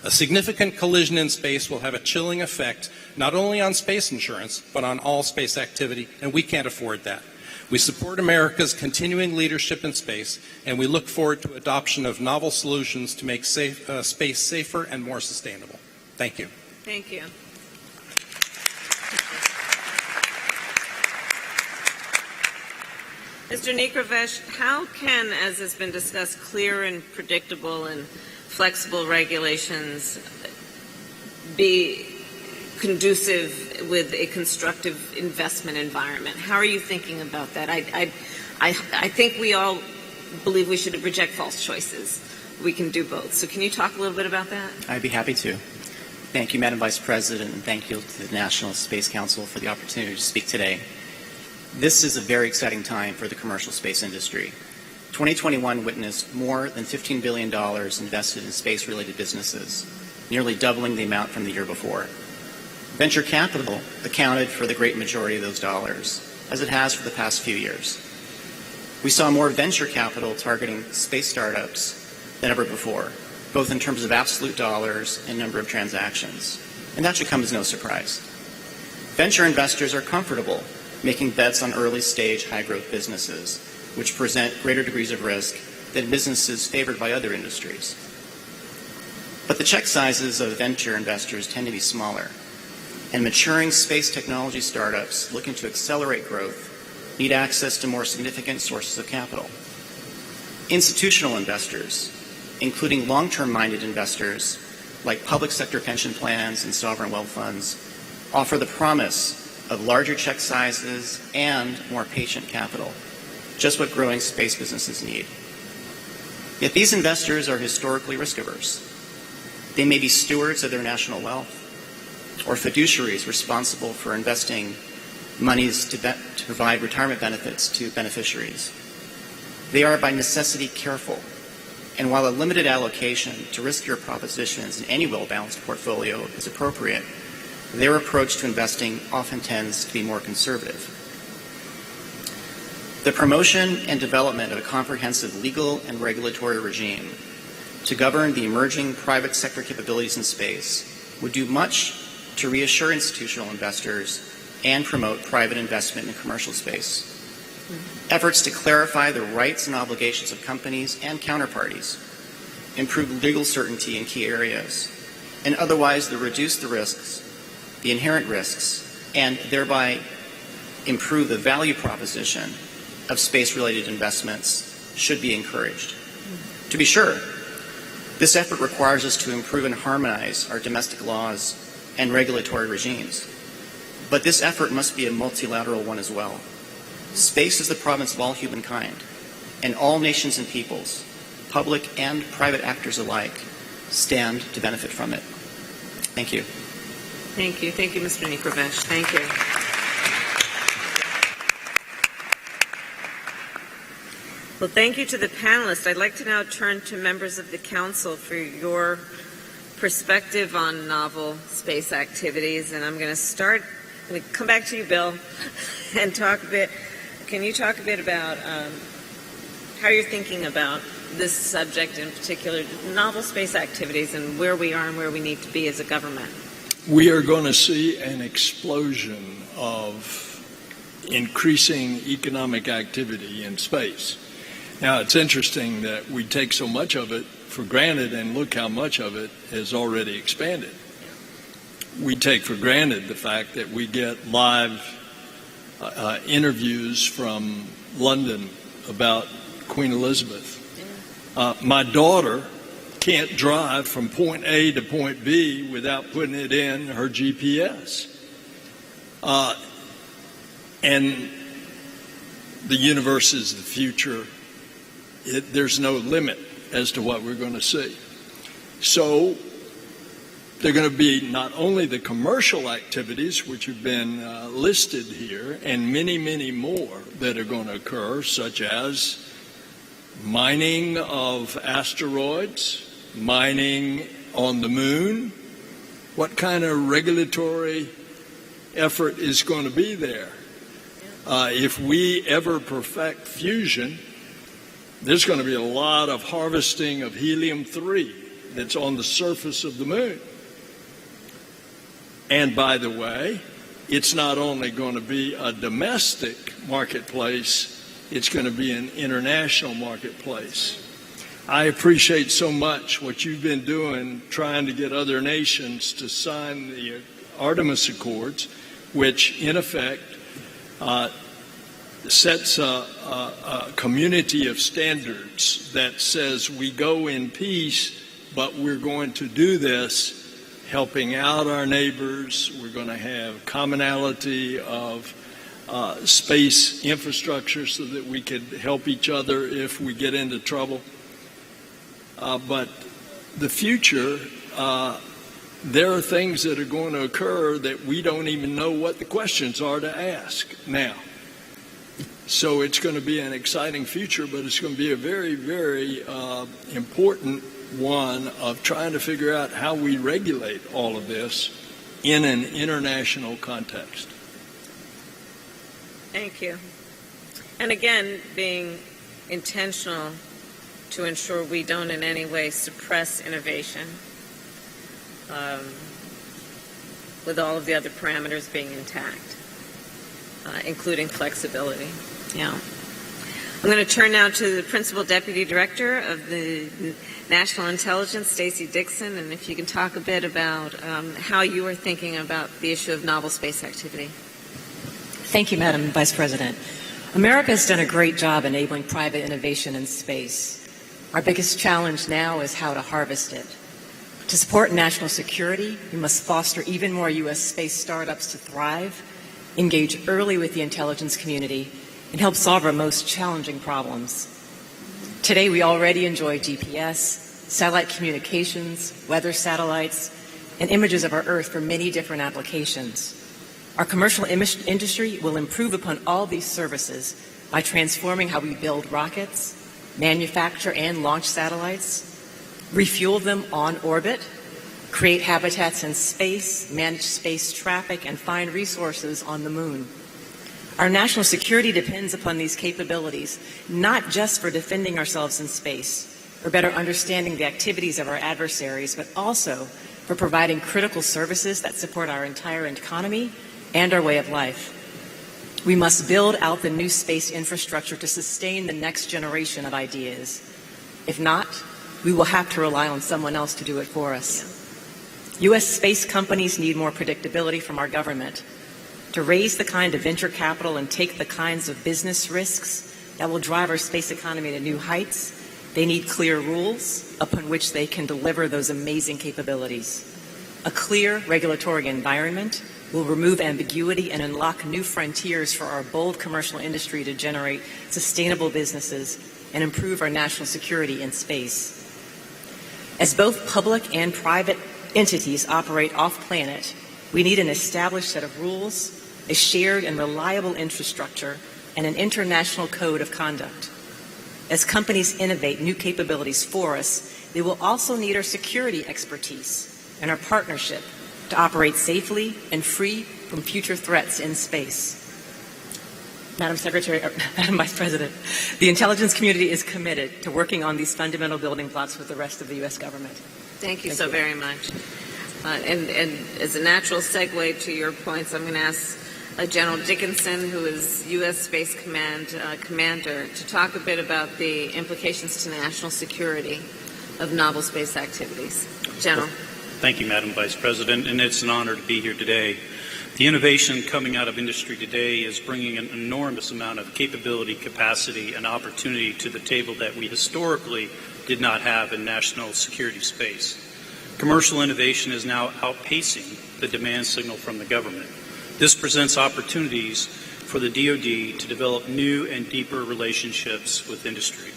A significant collision in space will have a chilling effect not only on space insurance, but on all space activity, and we can't afford that. We support America's continuing leadership in space, and we look forward to adoption of novel solutions to make space safer and more sustainable. Thank you. Thank you. Mr. Nikrovesh, how can, as has been discussed, clear and predictable and flexible regulations be conducive with a constructive investment environment? How are you thinking about that? I think we all believe we should reject false choices. We can do both. So can you talk a little bit about that? I'd be happy to. Thank you, Madam Vice President, and thank you to the National Space Council for the opportunity to speak today. This is a very exciting time for the commercial space industry. 2021 witnessed more than $15 billion invested in space-related businesses, nearly doubling the amount from the year before. Venture capital accounted for the great majority of those dollars, as it has for the past few years. We saw more venture capital targeting space startups than ever before, both in terms of absolute dollars and number of transactions. And that should come as no surprise. Venture investors are comfortable making bets on early-stage, high-growth businesses, which present greater degrees of risk than businesses favored by other industries. But the check sizes of venture investors tend to be smaller, and maturing space technology startups looking to accelerate growth need access to more significant sources of capital. Institutional investors, including long-term-minded investors like public sector pension plans and sovereign wealth funds, offer the promise of larger check sizes and more patient capital, just what growing space businesses need. Yet these investors are historically risk-averse. They may be stewards of their national wealth or fiduciaries responsible for investing monies to provide retirement benefits to beneficiaries. They are by necessity careful, and while a limited allocation to riskier propositions in any well-balanced portfolio is appropriate, their approach to investing often tends to be more conservative. The promotion and development of a comprehensive legal and regulatory regime to govern the emerging private sector capabilities in space would do much to reassure institutional investors and promote private investment in commercial space. Efforts to clarify the rights and obligations of companies and counterparties, improve legal certainty in key areas, and otherwise reduce the risks, the inherent risks, and thereby improve the value proposition of space-related investments should be encouraged. To be sure, this effort requires us to improve and harmonize our domestic laws and regulatory regimes. But this effort must be a multilateral one as well. Space is the province of all humankind, and all nations and peoples, public and private actors alike, stand to benefit from it. Thank you. Thank you. Thank you, Mr. Nikrovesh. Thank you. Well, thank you to the panelists. I'd like to now turn to members of the council for your perspective on novel space activities. And I'm going to come back to you, Bill, and talk a bit. Can you talk a bit about how you're thinking about this subject, in particular, novel space activities, and where we are and where we need to be as a government? We are going to see an explosion of increasing economic activity in space. Now, it's interesting that we take so much of it for granted, and look how much of it has already expanded. We take for granted the fact that we get live interviews from London about Queen Elizabeth. My daughter can't drive from point A to point B without putting it in her GPS. And the universe is the future. There's no limit as to what we're going to see. So they're going to be not only the commercial activities, which have been listed here, and many, many more that are going to occur, such as mining of asteroids, mining on the moon. What kind of regulatory effort is going to be there? If we ever perfect fusion, there's going to be a lot of harvesting of helium-3 that's on the surface of the moon. And by the way, it's not only going to be a domestic marketplace, it's going to be an international marketplace. I appreciate so much what you've been doing, trying to get other nations to sign the Artemis Accords, which in effect sets a community of standards that says we go in peace, but we're going to do this helping out our neighbors. We're going to have commonality of space infrastructure so that we could help each other if we get into trouble. But the future, there are things that are going to occur that we don't even know what the questions are to ask now. So it's going to be an exciting future, but it's going to be a very, very important one of trying to figure out how we regulate all of this in an international context. Thank you. And again, being intentional to ensure we don't in any way suppress innovation, with all of the other parameters being intact, including flexibility. Yeah. I'm going to turn now to the Principal Deputy Director of the National Intelligence, Stacey Dixon, and if you can talk a bit about how you are thinking about the issue of novel space activity. Thank you, Madam Vice President. America has done a great job enabling private innovation in space. Our biggest challenge now is how to harvest it. To support national security, we must foster even more U.S. space startups to thrive, engage early with the intelligence community, and help solve our most challenging problems. Today, we already enjoy GPS, satellite communications, weather satellites, and images of our Earth for many different applications. Our commercial industry will improve upon all these services by transforming how we build rockets, manufacture and launch satellites, refuel them on orbit, create habitats in space, manage space traffic, and find resources on the moon. Our national security depends upon these capabilities, not just for defending ourselves in space or better understanding the activities of our adversaries, but also for providing critical services that support our entire economy and our way of life. We must build out the new space infrastructure to sustain the next generation of ideas. If not, we will have to rely on someone else to do it for us. U.S. space companies need more predictability from our government. To raise the kind of venture capital and take the kinds of business risks that will drive our space economy to new heights, they need clear rules upon which they can deliver those amazing capabilities. A clear regulatory environment will remove ambiguity and unlock new frontiers for our bold commercial industry to generate sustainable businesses and improve our national security in space. As both public and private entities operate off-planet, we need an established set of rules, a shared and reliable infrastructure, and an international code of conduct. As companies innovate new capabilities for us, they will also need our security expertise and our partnership to operate safely and free from future threats in space. Madam Vice President, the intelligence community is committed to working on these fundamental building blocks with the rest of the U.S. government. Thank you so very much. And as a natural segue to your points, I'm going to ask General Dickinson, who is U.S. Space Command Commander, to talk a bit about the implications to national security of novel space activities. General. Thank you, Madam Vice President, and it's an honor to be here today. The innovation coming out of industry today is bringing an enormous amount of capability, capacity, and opportunity to the table that we historically did not have in national security space. Commercial innovation is now outpacing the demand signal from the government. This presents opportunities for the DoD to develop new and deeper relationships with industry.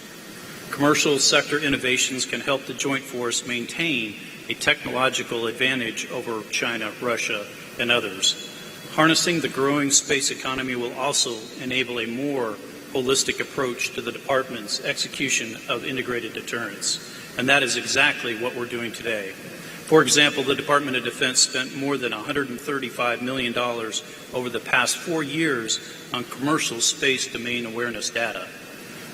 Commercial sector innovations can help the Joint Force maintain a technological advantage over China, Russia, and others. Harnessing the growing space economy will also enable a more holistic approach to the Department's execution of integrated deterrence, and that is exactly what we're doing today. For example, the Department of Defense spent more than $135 million over the past 4 years on commercial space domain awareness data.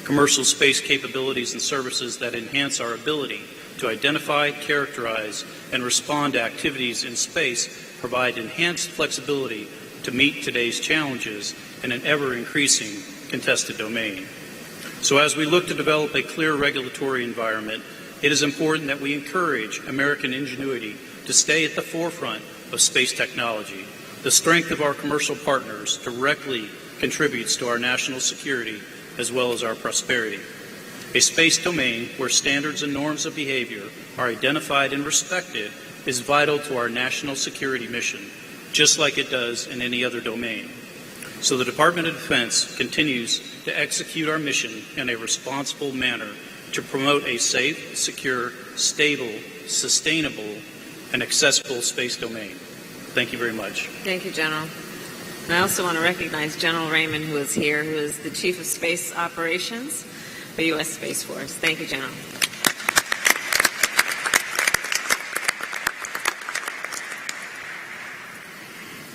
Commercial space capabilities and services that enhance our ability to identify, characterize, and respond to activities in space provide enhanced flexibility to meet today's challenges in an ever-increasing contested domain. So as we look to develop a clear regulatory environment, it is important that we encourage American ingenuity to stay at the forefront of space technology. The strength of our commercial partners directly contributes to our national security as well as our prosperity. A space domain where standards and norms of behavior are identified and respected is vital to our national security mission, just like it does in any other domain. So the Department of Defense continues to execute our mission in a responsible manner to promote a safe, secure, stable, sustainable, and accessible space domain. Thank you very much. Thank you, General. And I also want to recognize General Raymond, who is here, who is the Chief of Space Operations for the U.S. Space Force. Thank you, General.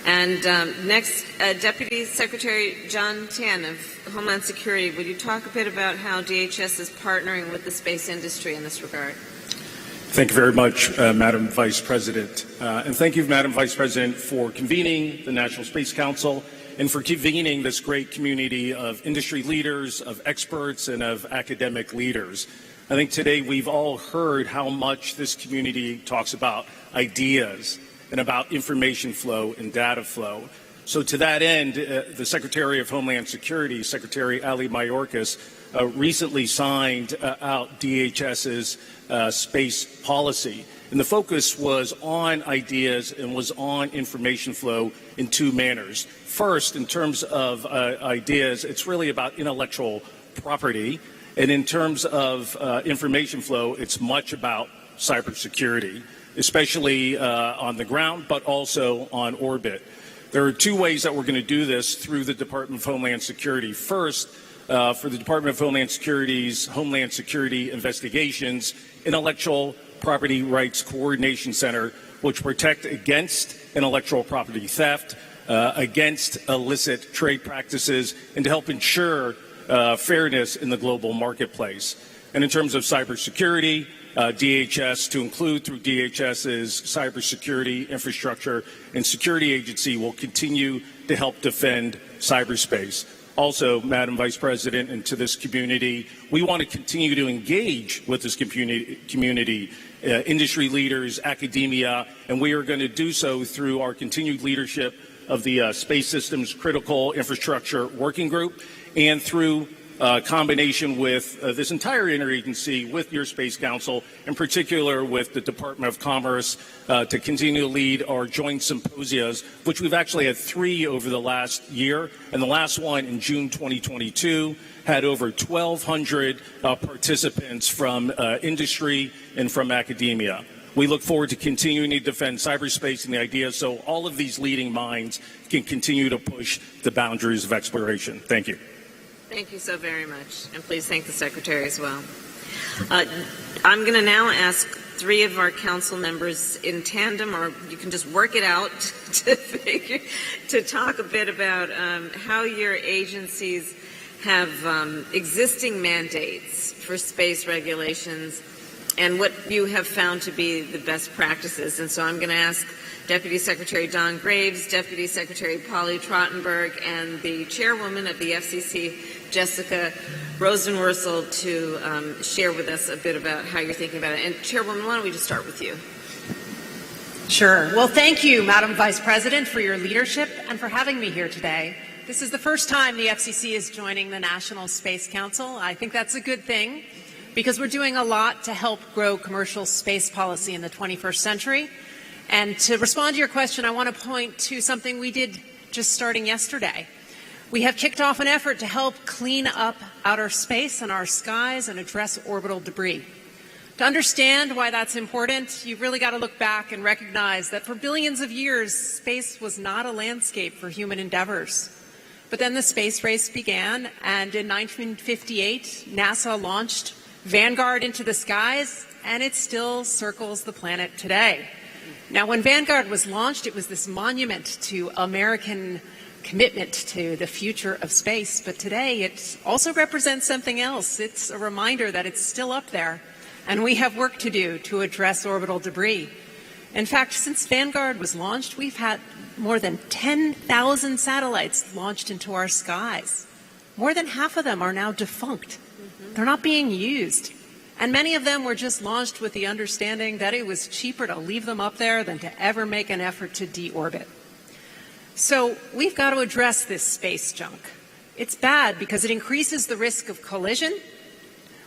And next, Deputy Secretary John Tan of Homeland Security, would you talk a bit about how DHS is partnering with the space industry in this regard? Thank you very much, Madam Vice President. And thank you, Madam Vice President, for convening the National Space Council and for convening this great community of industry leaders, of experts, and of academic leaders. I think today we've all heard how much this community talks about ideas and about information flow and data flow. So to that end, the Secretary of Homeland Security, Secretary Ali Mayorkas, recently signed out DHS's space policy. And the focus was on ideas and was on information flow in two manners. First, in terms of ideas, it's really about intellectual property. And in terms of information flow, it's much about cybersecurity, especially on the ground, but also on orbit. There are two ways that we're going to do this through the Department of Homeland Security. First, for the Department of Homeland Security's Homeland Security Investigations Intellectual Property Rights Coordination Center, which protect against intellectual property theft, against illicit trade practices, and to help ensure fairness in the global marketplace. And in terms of cybersecurity, DHS, to include through DHS's Cybersecurity Infrastructure and Security Agency, will continue to help defend cyberspace. Also, Madam Vice President, and to this community, we want to continue to engage with this community, industry leaders, academia, and we are going to do so through our continued leadership of the Space Systems Critical Infrastructure Working Group and through combination with this entire interagency, with your Space Council, in particular with the Department of Commerce, to continue to lead our joint symposias, which we've actually had 3 over the last year, and the last one in June 2022 had over 1,200 participants from industry and from academia. We look forward to continuing to defend cyberspace and the ideas so all of these leading minds can continue to push the boundaries of exploration. Thank you. Thank you so very much, and please thank the Secretary as well. I'm going to now ask 3 of our council members in tandem, or you can just work it out, to talk a bit about how your agencies have existing mandates for space regulations and what you have found to be the best practices. And so I'm going to ask Deputy Secretary Don Graves, Deputy Secretary Polly Trottenberg, and the chairwoman of the FCC, Jessica Rosenworcel, to share with us a bit about how you're thinking about it. And Chairwoman, why don't we just start with you? Sure. Well, thank you, Madam Vice President, for your leadership and for having me here today. This is the first time the FCC is joining the National Space Council. I think that's a good thing because we're doing a lot to help grow commercial space policy in the 21st century. And to respond to your question, I want to point to something we did just starting yesterday. We have kicked off an effort to help clean up outer space and our skies and address orbital debris. To understand why that's important, you've really got to look back and recognize that for billions of years, space was not a landscape for human endeavors. But then the space race began, and in 1958, NASA launched Vanguard into the skies, and it still circles the planet today. Now, when Vanguard was launched, it was this monument to American commitment to the future of space, but today it also represents something else. It's a reminder that it's still up there, and we have work to do to address orbital debris. In fact, since Vanguard was launched, we've had more than 10,000 satellites launched into our skies. More than half of them are now defunct. They're not being used. And many of them were just launched with the understanding that it was cheaper to leave them up there than to ever make an effort to deorbit. So we've got to address this space junk. It's bad because it increases the risk of collision,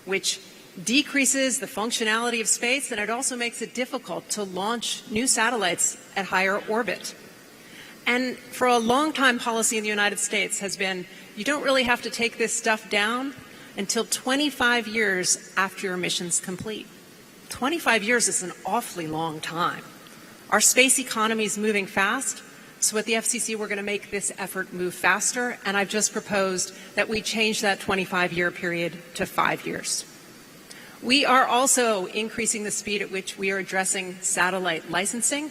which decreases the functionality of space, and it also makes it difficult to launch new satellites at higher orbit. And for a long time, policy in the United States has been, you don't really have to take this stuff down until 25 years after your mission's complete. 25 years is an awfully long time. Our space economy is moving fast, so at the FCC we're going to make this effort move faster, and I've just proposed that we change that 25-year period to 5 years. We are also increasing the speed at which we are addressing satellite licensing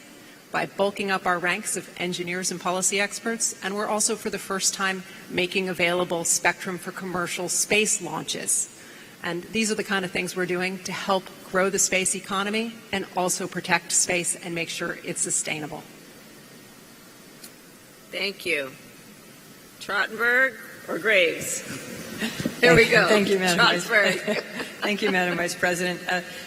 by bulking up our ranks of engineers and policy experts, and we're also for the first time making available spectrum for commercial space launches. And these are the kind of things we're doing to help grow the space economy and also protect space and make sure it's sustainable. Thank you. Trottenberg or Graves? There we go. Thank you, Madam Trottenberg. Thank you, Madam Vice President.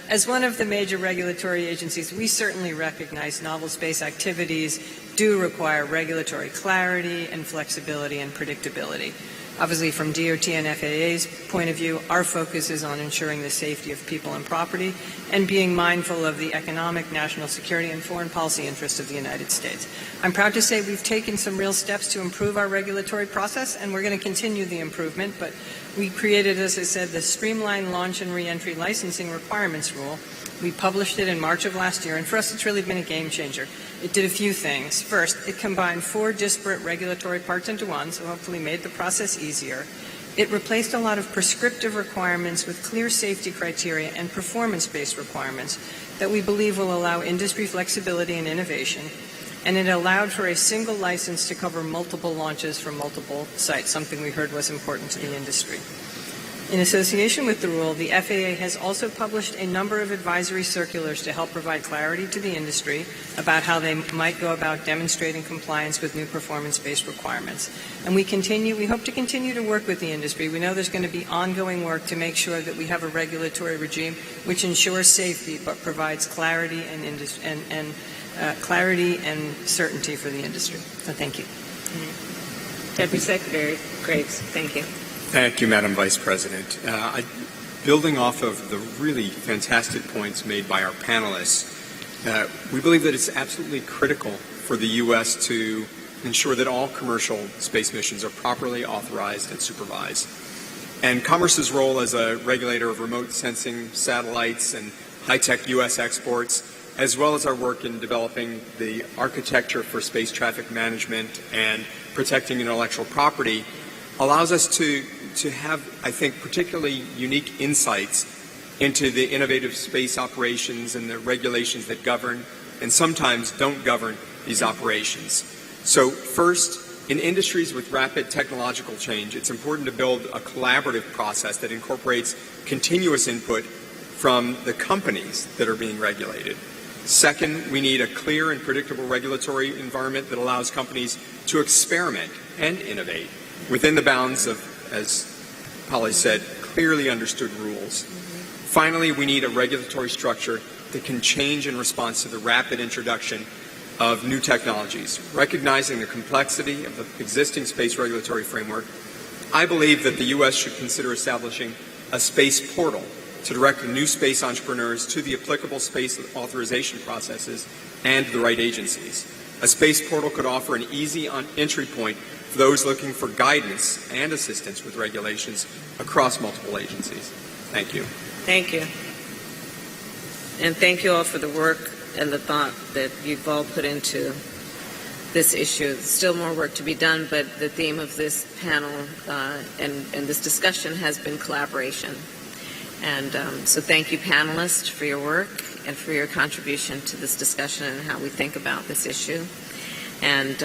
As one of the major regulatory agencies, we certainly recognize novel space activities do require regulatory clarity and flexibility and predictability. Obviously, from DOT and FAA's point of view, our focus is on ensuring the safety of people and property and being mindful of the economic, national security, and foreign policy interests of the United States. I'm proud to say we've taken some real steps to improve our regulatory process, and we're going to continue the improvement, but we created, as I said, the Streamlined Launch and Reentry Licensing Requirements Rule. We published it in March of last year, and for us it's really been a game changer. It did a few things. First, it combined 4 disparate regulatory parts into one, so hopefully made the process easier. It replaced a lot of prescriptive requirements with clear safety criteria and performance-based requirements that we believe will allow industry flexibility and innovation. And it allowed for a single license to cover multiple launches from multiple sites, something we heard was important to the industry. In association with the rule, the FAA has also published a number of advisory circulars to help provide clarity to the industry about how they might go about demonstrating compliance with new performance-based requirements. And we hope to continue to work with the industry. We know there's going to be ongoing work to make sure that we have a regulatory regime which ensures safety but provides clarity and clarity and certainty for the industry. So thank you. Deputy Secretary Graves, thank you. Thank you, Madam Vice President. Building off of the really fantastic points made by our panelists, we believe that it's absolutely critical for the U.S. to ensure that all commercial space missions are properly authorized and supervised. And Commerce's role as a regulator of remote sensing satellites and high-tech U.S. exports, as well as our work in developing the architecture for space traffic management and protecting intellectual property, allows us to have, I think, particularly unique insights into the innovative space operations and the regulations that govern and sometimes don't govern these operations. So first, in industries with rapid technological change, it's important to build a collaborative process that incorporates continuous input from the companies that are being regulated. Second, we need a clear and predictable regulatory environment that allows companies to experiment and innovate within the bounds of, as Polly said, clearly understood rules. Finally, we need a regulatory structure that can change in response to the rapid introduction of new technologies. Recognizing the complexity of the existing space regulatory framework, I believe that the U.S. should consider establishing a space portal to direct the new space entrepreneurs to the applicable space authorization processes and the right agencies. A space portal could offer an easy entry point for those looking for guidance and assistance with regulations across multiple agencies. Thank you. Thank you. And thank you all for the work and the thought that you've all put into this issue. There's still more work to be done, but the theme of this panel and this discussion has been collaboration. And so thank you, panelists, for your work and for your contribution to this discussion and how we think about this issue. And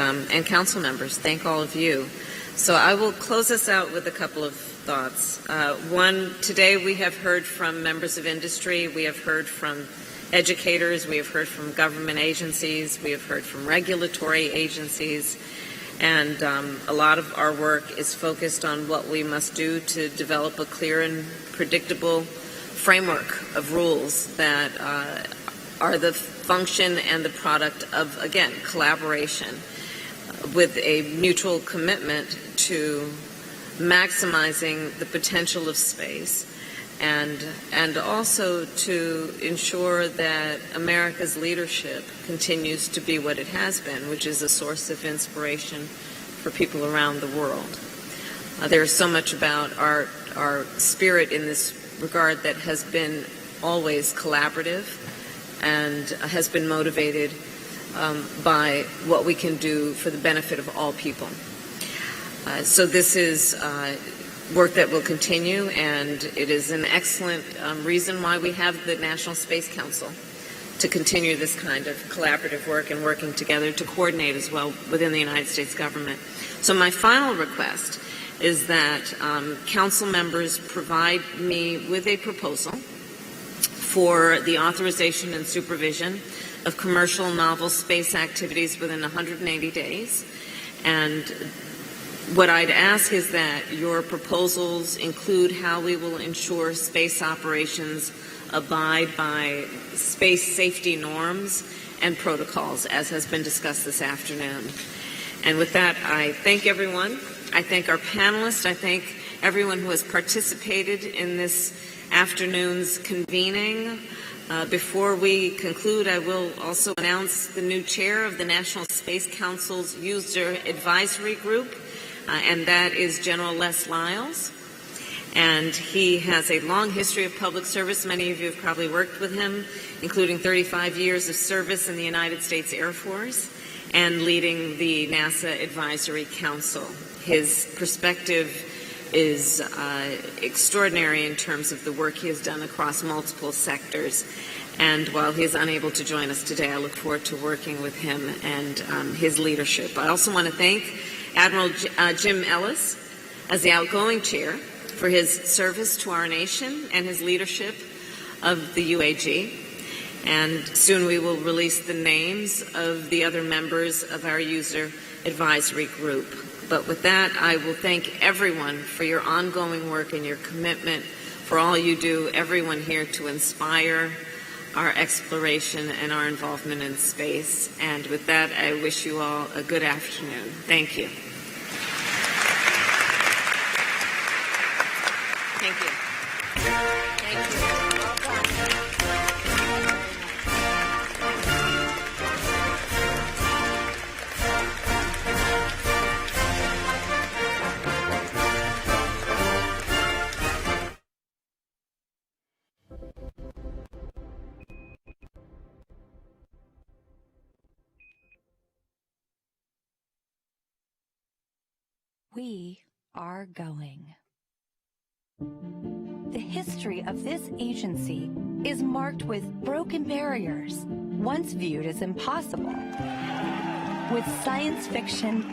council members, thank all of you. So I will close us out with a couple of thoughts. One, today we have heard from members of industry, we have heard from educators, we have heard from government agencies, we have heard from regulatory agencies, and a lot of our work is focused on what we must do to develop a clear and predictable framework of rules that are the function and the product of, again, collaboration. with a mutual commitment to maximizing the potential of space and also to ensure that America's leadership continues to be what it has been, which is a source of inspiration for people around the world. There's so much about our spirit in this regard that has been always collaborative and has been motivated by what we can do for the benefit of all people. So this is work that will continue, and it is an excellent reason why we have the National Space Council, to continue this kind of collaborative work and working together to coordinate as well within the United States government. So my final request is that council members provide me with a proposal for the authorization and supervision of commercial novel space activities within 180 days. And what I'd ask is that your proposals include how we will ensure space operations abide by space safety norms and protocols, as has been discussed this afternoon. And with that, I thank everyone. I thank our panelists. I thank everyone who has participated in this afternoon's convening. Before we conclude, I will also announce the new chair of the National Space Council's User Advisory Group, and that is General Les Lyles. And he has a long history of public service. Many of you have probably worked with him, including 35 years of service in the United States Air Force and leading the NASA Advisory Council. His perspective is extraordinary in terms of the work he has done across multiple sectors. And while he is unable to join us today, I look forward to working with him and his leadership. I also want to thank Admiral Jim Ellis as the outgoing chair for his service to our nation and his leadership of the UAG. And soon we will release the names of the other members of our user advisory group. But with that, I will thank everyone for your ongoing work and your commitment, for all you do, everyone here, to inspire our exploration and our involvement in space. And with that, I wish you all a good afternoon. Thank you. Thank you. Thank you. We are going. The history of this agency is marked with broken barriers, once viewed as impossible, with science fiction